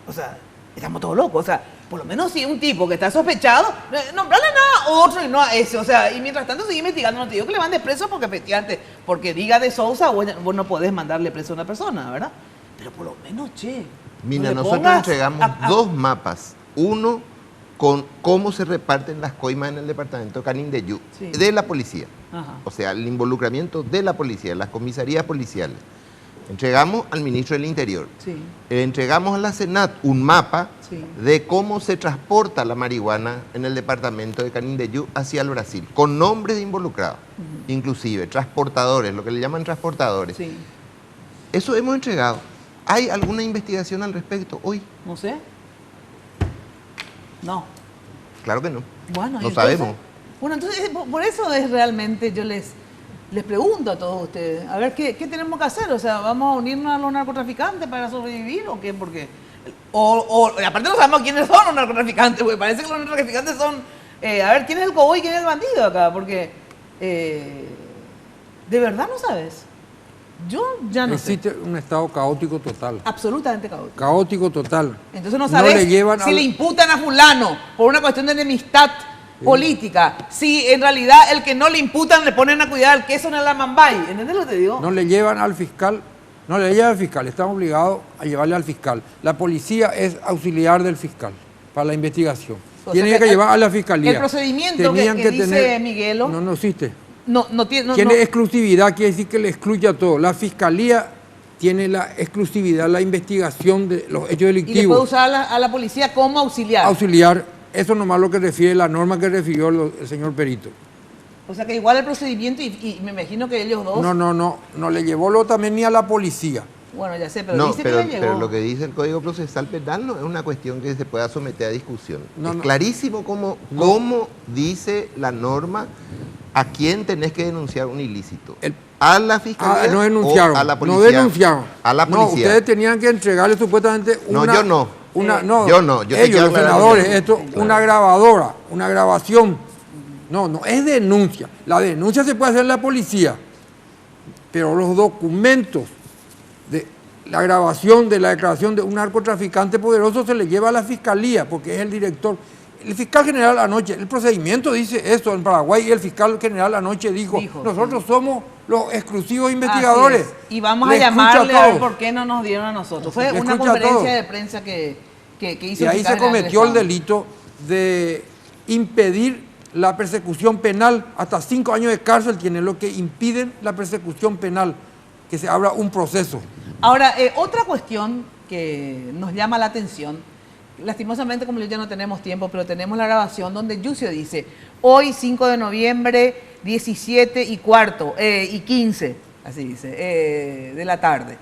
O sea, estamos todos locos. O sea, por lo menos si un tipo que está sospechado, nombrarle nada a otro y no a ese. O sea, y mientras tanto sigue investigando. No te digo que le mande preso porque efectivamente, porque diga de Sousa, vos no podés mandarle preso a una persona, ¿verdad? Pero por lo menos, che. Mira, no le nosotros pongas entregamos dos mapas. Uno con cómo se reparten las coimas en el departamento de Canindeyú, Sí. de la policía. Ajá. O sea, el involucramiento de la policía, las comisarías policiales. Entregamos al ministro del Interior. Sí. Entregamos a la Senat un mapa Sí. de cómo se transporta la marihuana en el departamento de Canindeyú hacia el Brasil, con nombres de involucrados, inclusive transportadores, lo que le llaman transportadores. Sí. Eso hemos entregado. ¿Hay alguna investigación al respecto hoy? No sé. No. Claro que no. Bueno, no ¿y entonces? sabemos. Bueno, entonces por eso es realmente, yo les pregunto a todos ustedes, a ver, ¿qué tenemos que hacer? O sea, ¿vamos a unirnos a los narcotraficantes para sobrevivir o qué? Porque, aparte no sabemos quiénes son los narcotraficantes, porque parece que los narcotraficantes son, a ver, ¿quién es el cowboy y quién es el bandido acá? Porque, ¿de verdad no sabes? Yo ya no sé. Existe un estado caótico total. Absolutamente caótico. Caótico total. Entonces no sabes le llevan si le imputan a fulano por una cuestión de enemistad política, si en realidad el que no le imputan le ponen a cuidar el queso en el Amambay. ¿Entendés lo que te digo? No le llevan al fiscal, no le llevan al fiscal, están obligados a llevarle al fiscal. La policía es auxiliar del fiscal para la investigación. O Tienen sea que llevar a la fiscalía. El procedimiento que dice Miguelo no existe. no tiene... Tiene exclusividad, quiere decir que le excluye a todo. La fiscalía tiene la exclusividad, la investigación de los hechos delictivos. Y le puede usar a la policía como auxiliar. Auxiliar, eso nomás lo que refiere la norma que refirió el señor perito. O sea que igual el procedimiento y me imagino que ellos dos... No le llevó lo también ni a la policía. Bueno, ya sé, pero No, dice pero, que le llegó. pero lo que dice el Código Procesal Penal no es una cuestión que se pueda someter a discusión. Es clarísimo cómo dice la norma a quién tenés que denunciar un ilícito. ¿A la fiscalía no denunciaron, o a la policía? no denunciaron. A la policía. No, ustedes tenían que entregarle supuestamente una... No, yo no. Yo te ellos, quiero los aclarar senadores, bien. esto, Claro. una grabadora, una grabación. No es denuncia. La denuncia se puede hacer en la policía, pero los documentos de la grabación de la declaración de un narcotraficante poderoso se le lleva a la fiscalía, porque es el director. El fiscal general anoche, el procedimiento dice esto en Paraguay, y el fiscal general anoche dijo nosotros somos los exclusivos investigadores. Así es. Y vamos a Le escucha llamarle a ver todos. por qué no nos dieron a nosotros. Fue Le una escucha a todos. conferencia de prensa que hizo Y el ahí fiscal se general del cometió el Estado. delito de impedir la persecución penal. Hasta 5 años de cárcel tiene lo que impiden la persecución penal, que se abra un proceso. Ahora, otra cuestión que nos llama la atención, lastimosamente como ya no tenemos tiempo, pero tenemos la grabación donde Yucio dice, hoy 5 de noviembre, 17:15, así dice, de la tarde.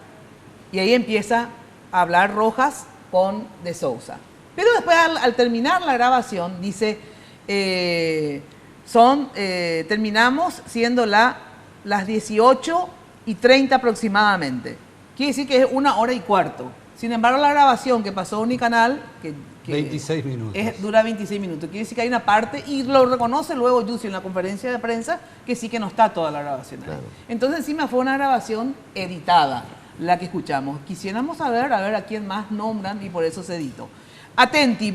Y ahí empieza a hablar Rojas con De Sousa. Pero después al terminar la grabación dice, terminamos siendo las 18:30 aproximadamente. Quiere decir que es 1:15. Sin embargo, la grabación que pasó a Unicanal, que 26 minutos. dura 26 minutos. Quiere decir que hay una parte, y lo reconoce luego Yucio en la conferencia de prensa, que sí que no está toda la grabación ahí. Entonces encima fue una grabación editada, la que escuchamos. Quisiéramos saber a quién más nombran, y por eso se editó. Atenti,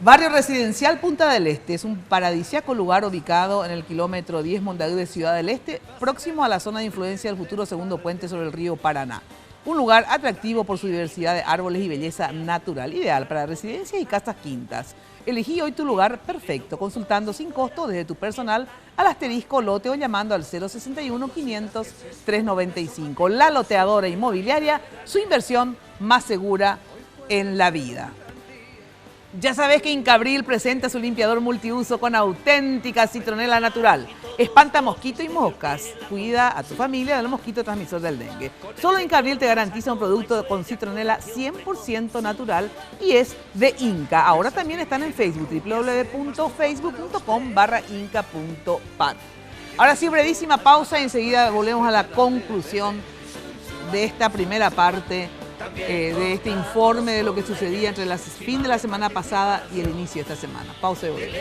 Barrio Residencial Punta del Este. Es un paradisíaco lugar ubicado en el kilómetro 10 Mondaú de Ciudad del Este, próximo a la zona de influencia del futuro segundo puente sobre el río Paraná. Un lugar atractivo por su diversidad de árboles y belleza natural, ideal para residencias y casas quintas. Elegí hoy tu lugar perfecto, consultando sin costo desde tu personal al asterisco lote o llamando al 061-500-395. La Loteadora Inmobiliaria, su inversión más segura en la vida. Ya sabés que Incabril presenta su limpiador multiuso con auténtica citronela natural. Espanta mosquito y moscas. Cuida a tu familia del mosquito transmisor del dengue. Solo Incabril te garantiza un producto con citronela 100% natural y es de Inca. Ahora también están en Facebook, www.facebook.com/inca.par. Ahora sí, brevísima pausa y enseguida volvemos a la conclusión de esta primera parte de este informe de lo que sucedía entre el fin de la semana pasada y el inicio de esta semana. Pausa y volvemos.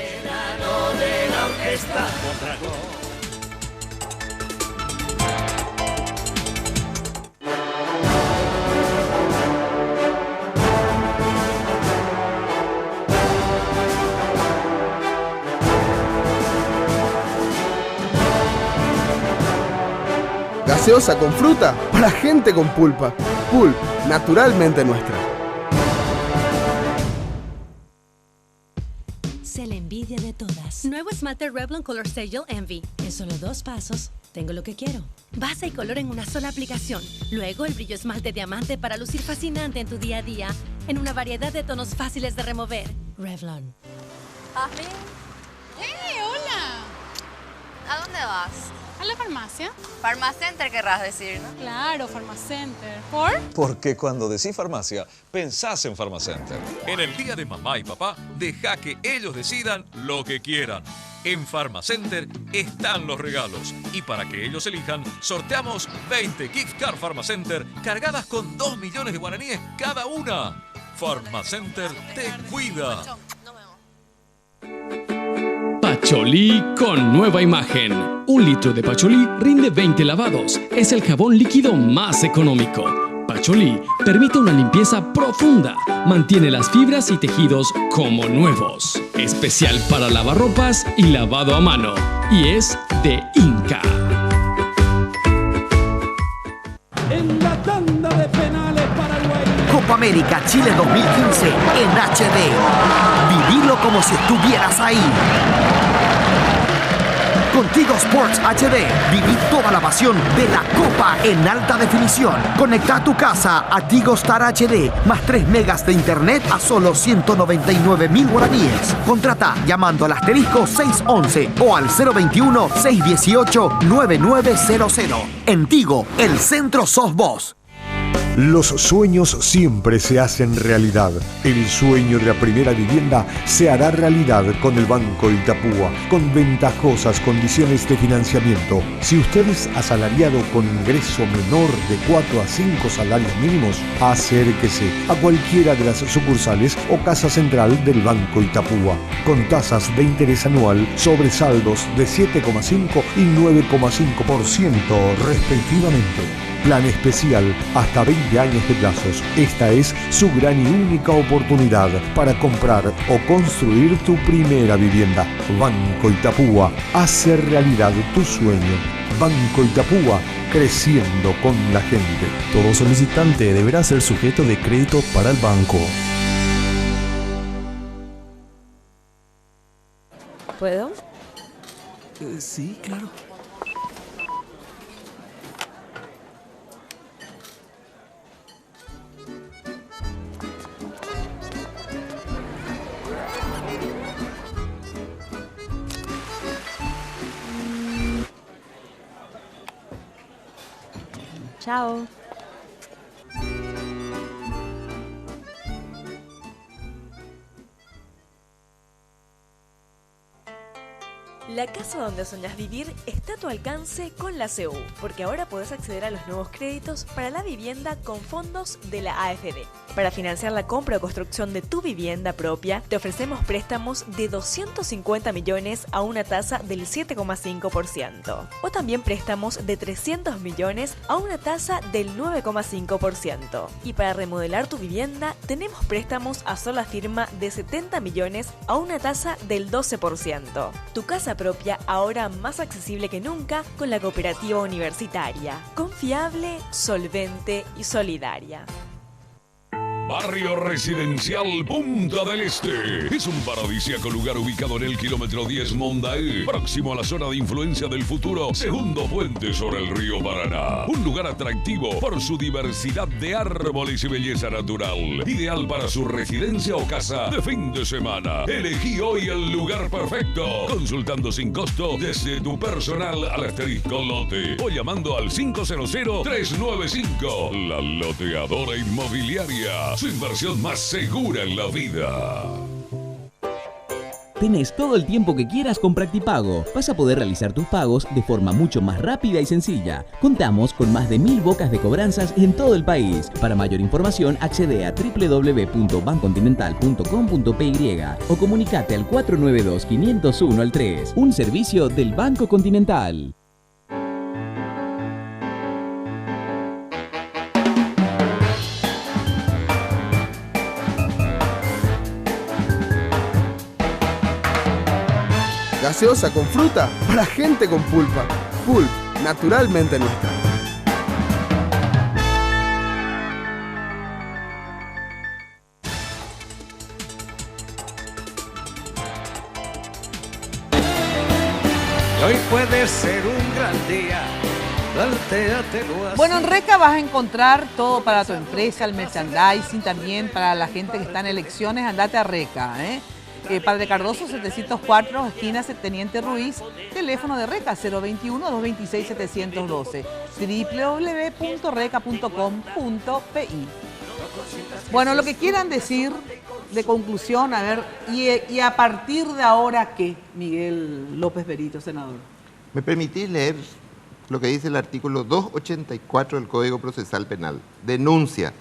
Gaseosa con fruta para gente con pulpa. Pulp, naturalmente nuestra. Sé la envidia de todas. Nuevo esmalte Revlon Color Serial Envy. En solo 2 pasos, tengo lo que quiero. Base y color en una sola aplicación. Luego el brillo esmalte diamante para lucir fascinante en tu día a día. En una variedad de tonos fáciles de remover. Revlon. Jasmine. ¡Hey, hola! ¿A dónde vas? ¿A la farmacia? Farmacenter querrás decir, ¿no? Claro, Farmacenter. ¿Por? Porque cuando decís farmacia, pensás en Farmacenter. En el día de mamá y papá, deja que ellos decidan lo que quieran. En Farmacenter están los regalos. Y para que ellos elijan, sorteamos 20 gift card Farmacenter cargadas con 2 millones de guaraníes cada una. Farmacenter te cuida. Pacholí con nueva imagen. 1 litro de Pacholí rinde 20 lavados. Es el jabón líquido más económico. Pacholí permite una limpieza profunda. Mantiene las fibras y tejidos como nuevos. Especial para lavarropas y lavado a mano. Y es de Inca. En la tanda de penales Paraguay. Copa América Chile 2015 en HD. Vivilo como si estuvieras ahí. Contigo Sports HD. Viví toda la pasión de la Copa en alta definición. Conecta tu casa a Tigo Star HD más 3 megas de internet a solo 199.000 guaraníes. Contrata llamando al asterisco 611 o al 021-618-9900. En Tigo, el centro sos vos. Los sueños siempre se hacen realidad. El sueño de la primera vivienda se hará realidad con el Banco Itapúa, con ventajosas condiciones de financiamiento. Si usted es asalariado con ingreso menor de 4 a 5 salarios mínimos, acérquese a cualquiera de las sucursales o casa central del Banco Itapúa, con tasas de interés anual sobre saldos de 7,5 y 9,5% respectivamente. Plan especial hasta 20 años de plazos. Esta es su gran y única oportunidad para comprar o construir tu primera vivienda. Banco Itapúa, hace realidad tu sueño. Banco Itapúa, creciendo con la gente. Todo solicitante deberá ser sujeto de crédito para el banco. ¿Puedo? Sí, claro. Chao. La casa donde soñás vivir está a tu alcance con la CU, porque ahora podés acceder a los nuevos créditos para la vivienda con fondos de la AFD. Para financiar la compra o construcción de tu vivienda propia, te ofrecemos préstamos de 250 millones a una tasa del 7,5%. O también préstamos de 300 millones a una tasa del 9,5%. Y para remodelar tu vivienda, tenemos préstamos a sola firma de 70 millones a una tasa del 12%. Tu casa propia ahora más accesible que nunca con la cooperativa universitaria. Confiable, solvente y solidaria. Barrio Residencial Punta del Este. Es un paradisíaco lugar ubicado en el kilómetro 10 Mondaé, próximo a la zona de influencia del futuro segundo puente sobre el río Paraná. Un lugar atractivo por su diversidad de árboles y belleza natural. Ideal para su residencia o casa de fin de semana. Elegí hoy el lugar perfecto. Consultando sin costo desde tu personal al asterisco lote o llamando al 500-395. La Loteadora Inmobiliaria. Su inversión más segura en la vida. Tenés todo el tiempo que quieras con Practipago. Vas a poder realizar tus pagos de forma mucho más rápida y sencilla. Contamos con más de 1000 bocas de cobranzas en todo el país. Para mayor información, accede a www.bancontinental.com.py o comunicate al 492-501-3. Un servicio del Banco Continental. Gaseosa con fruta para gente con pulpa. Pulp, naturalmente nuestra. Hoy puede ser un gran día. Plantéatelo así. Bueno, en Reca vas a encontrar todo para tu empresa, el merchandising también para la gente que está en elecciones. Andate a Reca, Padre Cardoso 704, esquina Teniente Ruiz, teléfono de Reca 021-226-712, www.reca.com.pi. Bueno, lo que quieran decir de conclusión, a ver, y a partir de ahora, ¿qué, Miguel López Berito, senador? ¿Me permitís leer lo que dice el artículo 284 del Código Procesal Penal? Denuncia.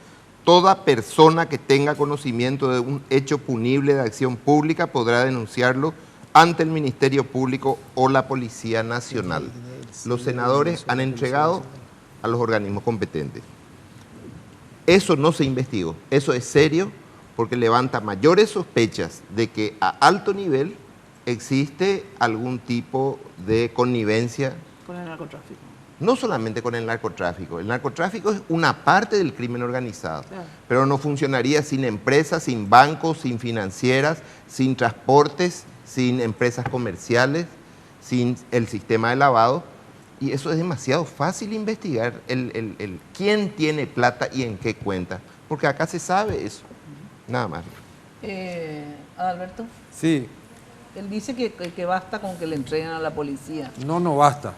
Toda persona que tenga conocimiento de un hecho punible de acción pública podrá denunciarlo ante el Ministerio Público o la Policía Nacional. Los senadores han entregado a los organismos competentes. Eso no se investigó, eso es serio porque levanta mayores sospechas de que a alto nivel existe algún tipo de connivencia. Con el narcotráfico. No solamente con el narcotráfico es una parte del crimen organizado, claro, pero no funcionaría sin empresas, sin bancos, sin financieras, sin transportes, sin empresas comerciales, sin el sistema de lavado, y eso es demasiado fácil investigar, el quién tiene plata y en qué cuenta, porque acá se sabe eso, nada más. Adalberto. Sí. Él dice que basta con que le entreguen a la policía. No basta.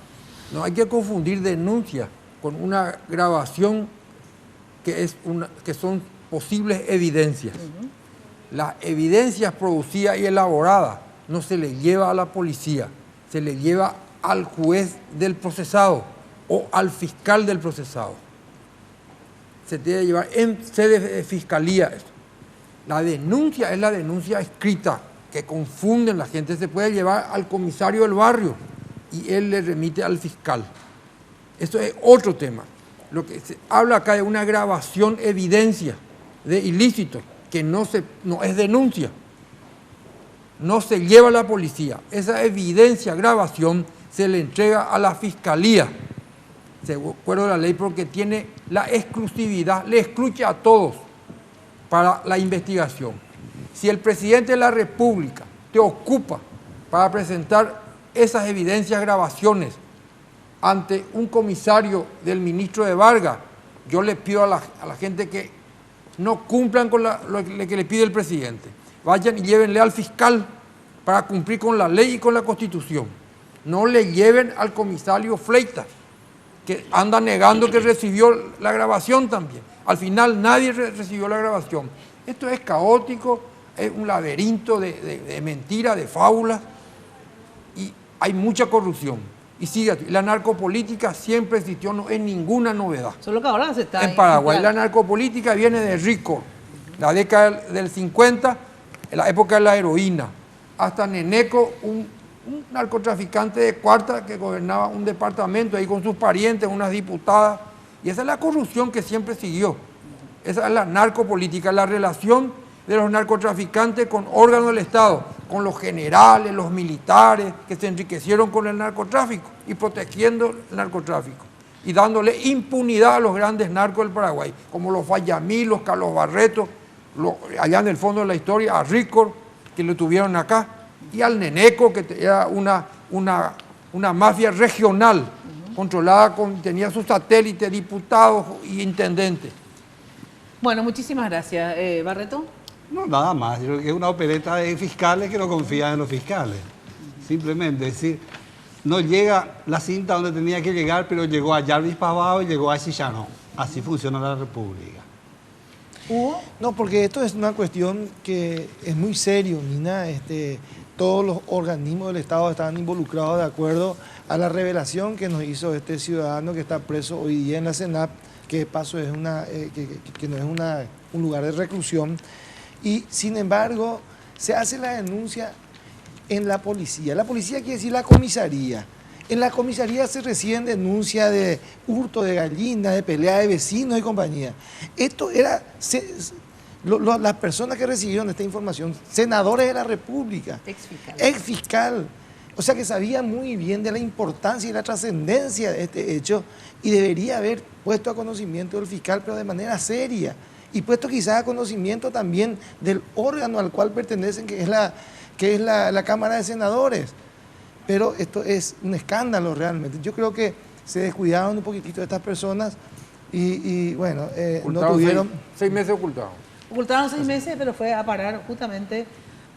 No hay que confundir denuncia con una grabación que son posibles evidencias. Las evidencias producidas y elaboradas no se le lleva a la policía, se le lleva al juez del procesado o al fiscal del procesado. Se debe llevar en sede de fiscalía esto. La denuncia es la denuncia escrita, que confunden la gente, se puede llevar al comisario del barrio y él le remite al fiscal. Eso es otro tema. Lo que se habla acá es una grabación, evidencia de ilícitos, que no es denuncia. No se lleva a la policía. Esa evidencia, grabación, se le entrega a la fiscalía, de acuerdo a la ley, porque tiene la exclusividad, le excluye a todos para la investigación. Si el presidente de la República te ocupa para presentar esas evidencias, grabaciones ante un comisario del ministro de Vargas, yo le pido a la gente que no cumplan con lo que le pide el presidente. Vayan y llévenle al fiscal para cumplir con la ley y con la Constitución. No le lleven al comisario Fleitas, que anda negando que recibió la grabación también. Al final nadie recibió la grabación. Esto es caótico, es un laberinto de mentiras, de fábulas, y hay mucha corrupción. Y sigue, la narcopolítica siempre existió, no es ninguna novedad. Solo que ahora se está... En Paraguay la narcopolítica viene de Rico, la década del 50, en la época de la heroína, hasta Neneco, un narcotraficante de cuarta que gobernaba un departamento ahí con sus parientes, unas diputadas, y esa es la corrupción que siempre siguió. Esa es la narcopolítica, la relación de los narcotraficantes con órganos del Estado, con los generales, los militares que se enriquecieron con el narcotráfico y protegiendo el narcotráfico. y dándole impunidad a los grandes narcos del Paraguay, como los Fayamí, los Carlos Barreto, allá en el fondo de la historia, a Ricor, que lo tuvieron acá, y al Neneco, que era una mafia regional, controlada, tenía sus satélites, diputados y intendentes. Bueno, muchísimas gracias. ¿Barreto? No, nada más. Yo creo que es una opereta de fiscales que no confían en los fiscales. Simplemente, es decir, no llega la cinta donde tenía que llegar, pero llegó a Jarvis Pavao y llegó a Chicharrón. Así funciona la República. ¿Hugo? No, porque esto es una cuestión que es muy serio, Nina. Todos los organismos del Estado estaban involucrados de acuerdo a la revelación que nos hizo este ciudadano que está preso hoy día en la CENAP, que de paso es que no es un lugar de reclusión. Y sin embargo, se hace la denuncia en la policía. La policía quiere decir la comisaría. En la comisaría se reciben denuncias de hurto de gallinas, de pelea de vecinos y compañía. Esto era... las personas que recibieron esta información, senadores de la República, ex fiscal, o sea que sabían muy bien de la importancia y la trascendencia de este hecho y debería haber puesto a conocimiento del fiscal, pero de manera seria, y puesto quizás a conocimiento también del órgano al cual pertenecen, que es la Cámara de Senadores. Pero esto es un escándalo realmente. Yo creo que se descuidaron un poquitito de estas personas y bueno, no tuvieron... 6 meses ocultados. Ocultaron 6 meses, pero fue a parar justamente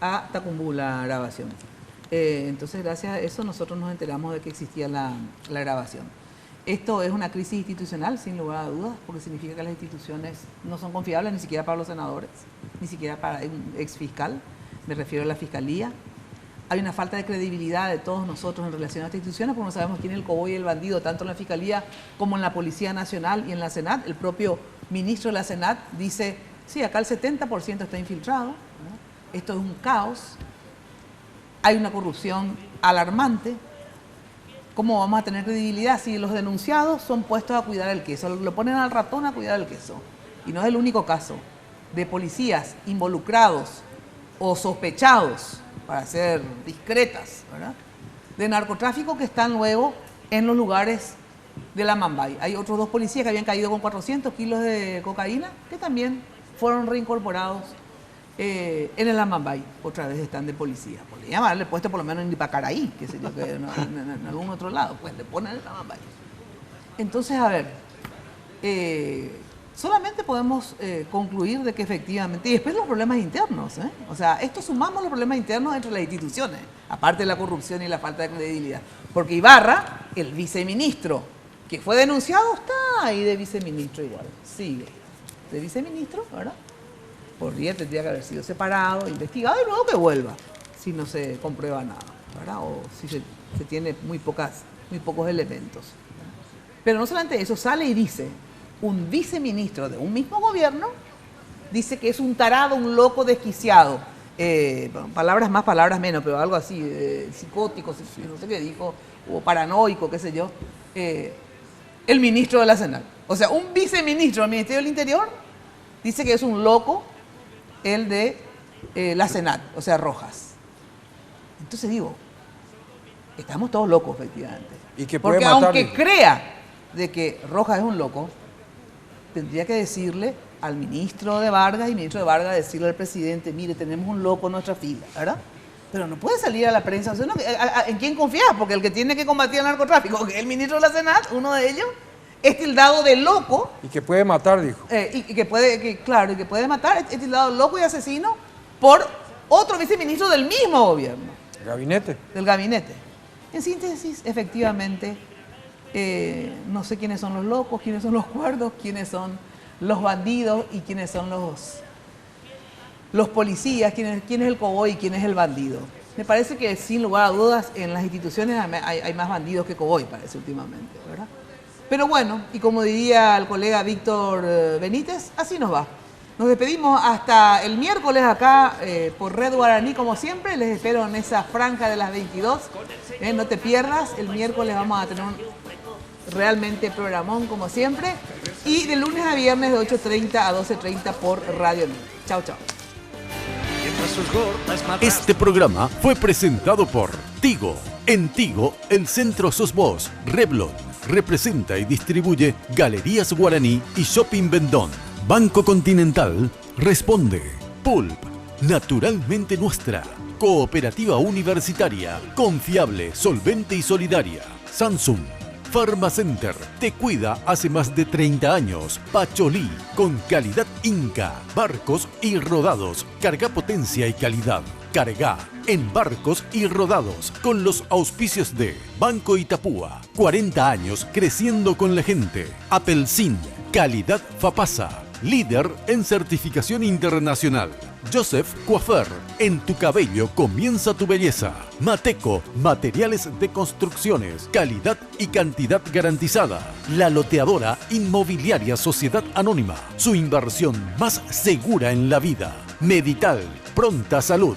a Tacumbú la grabación. Entonces, gracias a eso, nosotros nos enteramos de que existía la grabación. Esto es una crisis institucional, sin lugar a dudas, porque significa que las instituciones no son confiables, ni siquiera para los senadores, ni siquiera para un ex fiscal, me refiero a la Fiscalía. Hay una falta de credibilidad de todos nosotros en relación a estas instituciones, porque no sabemos quién es el coboy y el bandido, tanto en la Fiscalía como en la Policía Nacional y en la Senat. El propio ministro de la Senat dice... Sí, acá el 70% está infiltrado, ¿no? Esto es un caos, hay una corrupción alarmante. ¿Cómo vamos a tener credibilidad si los denunciados son puestos a cuidar el queso? Lo ponen al ratón a cuidar el queso. Y no es el único caso de policías involucrados o sospechados, para ser discretas, ¿verdad?, de narcotráfico que están luego en los lugares de la Mambay. Hay otros 2 policías que habían caído con 400 kilos de cocaína que también fueron reincorporados en el Amambay. Otra vez están de policía. Podrían haberle puesto por lo menos en Ipacaraí, que sé yo, que en algún otro lado. Pues le ponen el Amambay. Entonces, a ver, solamente podemos concluir de que efectivamente... Y después los problemas internos, O sea, esto sumamos los problemas internos entre las instituciones, aparte de la corrupción y la falta de credibilidad. Porque Ibarra, el viceministro que fue denunciado, está ahí de viceministro igual, sigue de viceministro, ¿verdad? Podría, tendría que haber sido separado, investigado y luego que vuelva, si no se comprueba nada, ¿verdad? O si se tiene muy pocos elementos. Pero no solamente eso, sale y dice, un viceministro de un mismo gobierno, dice que es un tarado, un loco desquiciado. Palabras más, palabras menos, pero algo así, psicótico, no sé qué dijo, o paranoico, qué sé yo, el ministro de la Senat. O sea, un viceministro del Ministerio del Interior dice que es un loco el de la Senat, o sea, Rojas. Entonces digo, estamos todos locos, efectivamente. Y que puede porque matar, aunque crea de que Rojas es un loco, tendría que decirle al ministro de Vargas y ministro de Vargas decirle al presidente, mire, tenemos un loco en nuestra fila, ¿verdad? Pero no puede salir a la prensa. O sea, ¿en quién confías? Porque el que tiene que combatir el narcotráfico, que es el ministro de la Senat, uno de ellos, es tildado de loco. Y que puede matar, dijo. Y que puede matar, es tildado loco y asesino por otro viceministro del mismo gobierno. ¿El gabinete? Del gabinete. En síntesis, efectivamente, no sé quiénes son los locos, quiénes son los cuerdos, quiénes son los bandidos y quiénes son los policías, quién es el coboy y quién es el bandido. Me parece que sin lugar a dudas en las instituciones hay más bandidos que coboy, parece últimamente, ¿verdad? Pero bueno, y como diría el colega Víctor Benítez, así nos va. Nos despedimos hasta el miércoles acá por Red Guaraní, como siempre. Les espero en esa franja de las 22. No te pierdas, el miércoles vamos a tener un realmente programón, como siempre. Y de lunes a viernes de 8:30 a 12:30 por Radio Net. Chao, chao. Este programa fue presentado por Tigo. En Tigo, el centro sos vos. Revlon. Representa y distribuye Galerías Guaraní y Shopping Vendón. Banco Continental responde. Pulp, naturalmente nuestra. Cooperativa Universitaria, confiable, solvente y solidaria. Samsung. Pharmacenter, te cuida hace más de 30 años. Pacholí, con calidad Inca. Barcos y rodados, carga potencia y calidad. Carga en barcos y rodados, con los auspicios de Banco Itapúa. 40 años creciendo con la gente. Apelsin, calidad Fapasa. Líder en certificación internacional. Joseph Coiffeur, en tu cabello comienza tu belleza. Mateco, materiales de construcciones, calidad y cantidad garantizada. La Loteadora Inmobiliaria Sociedad Anónima, su inversión más segura en la vida. Medital, pronta salud.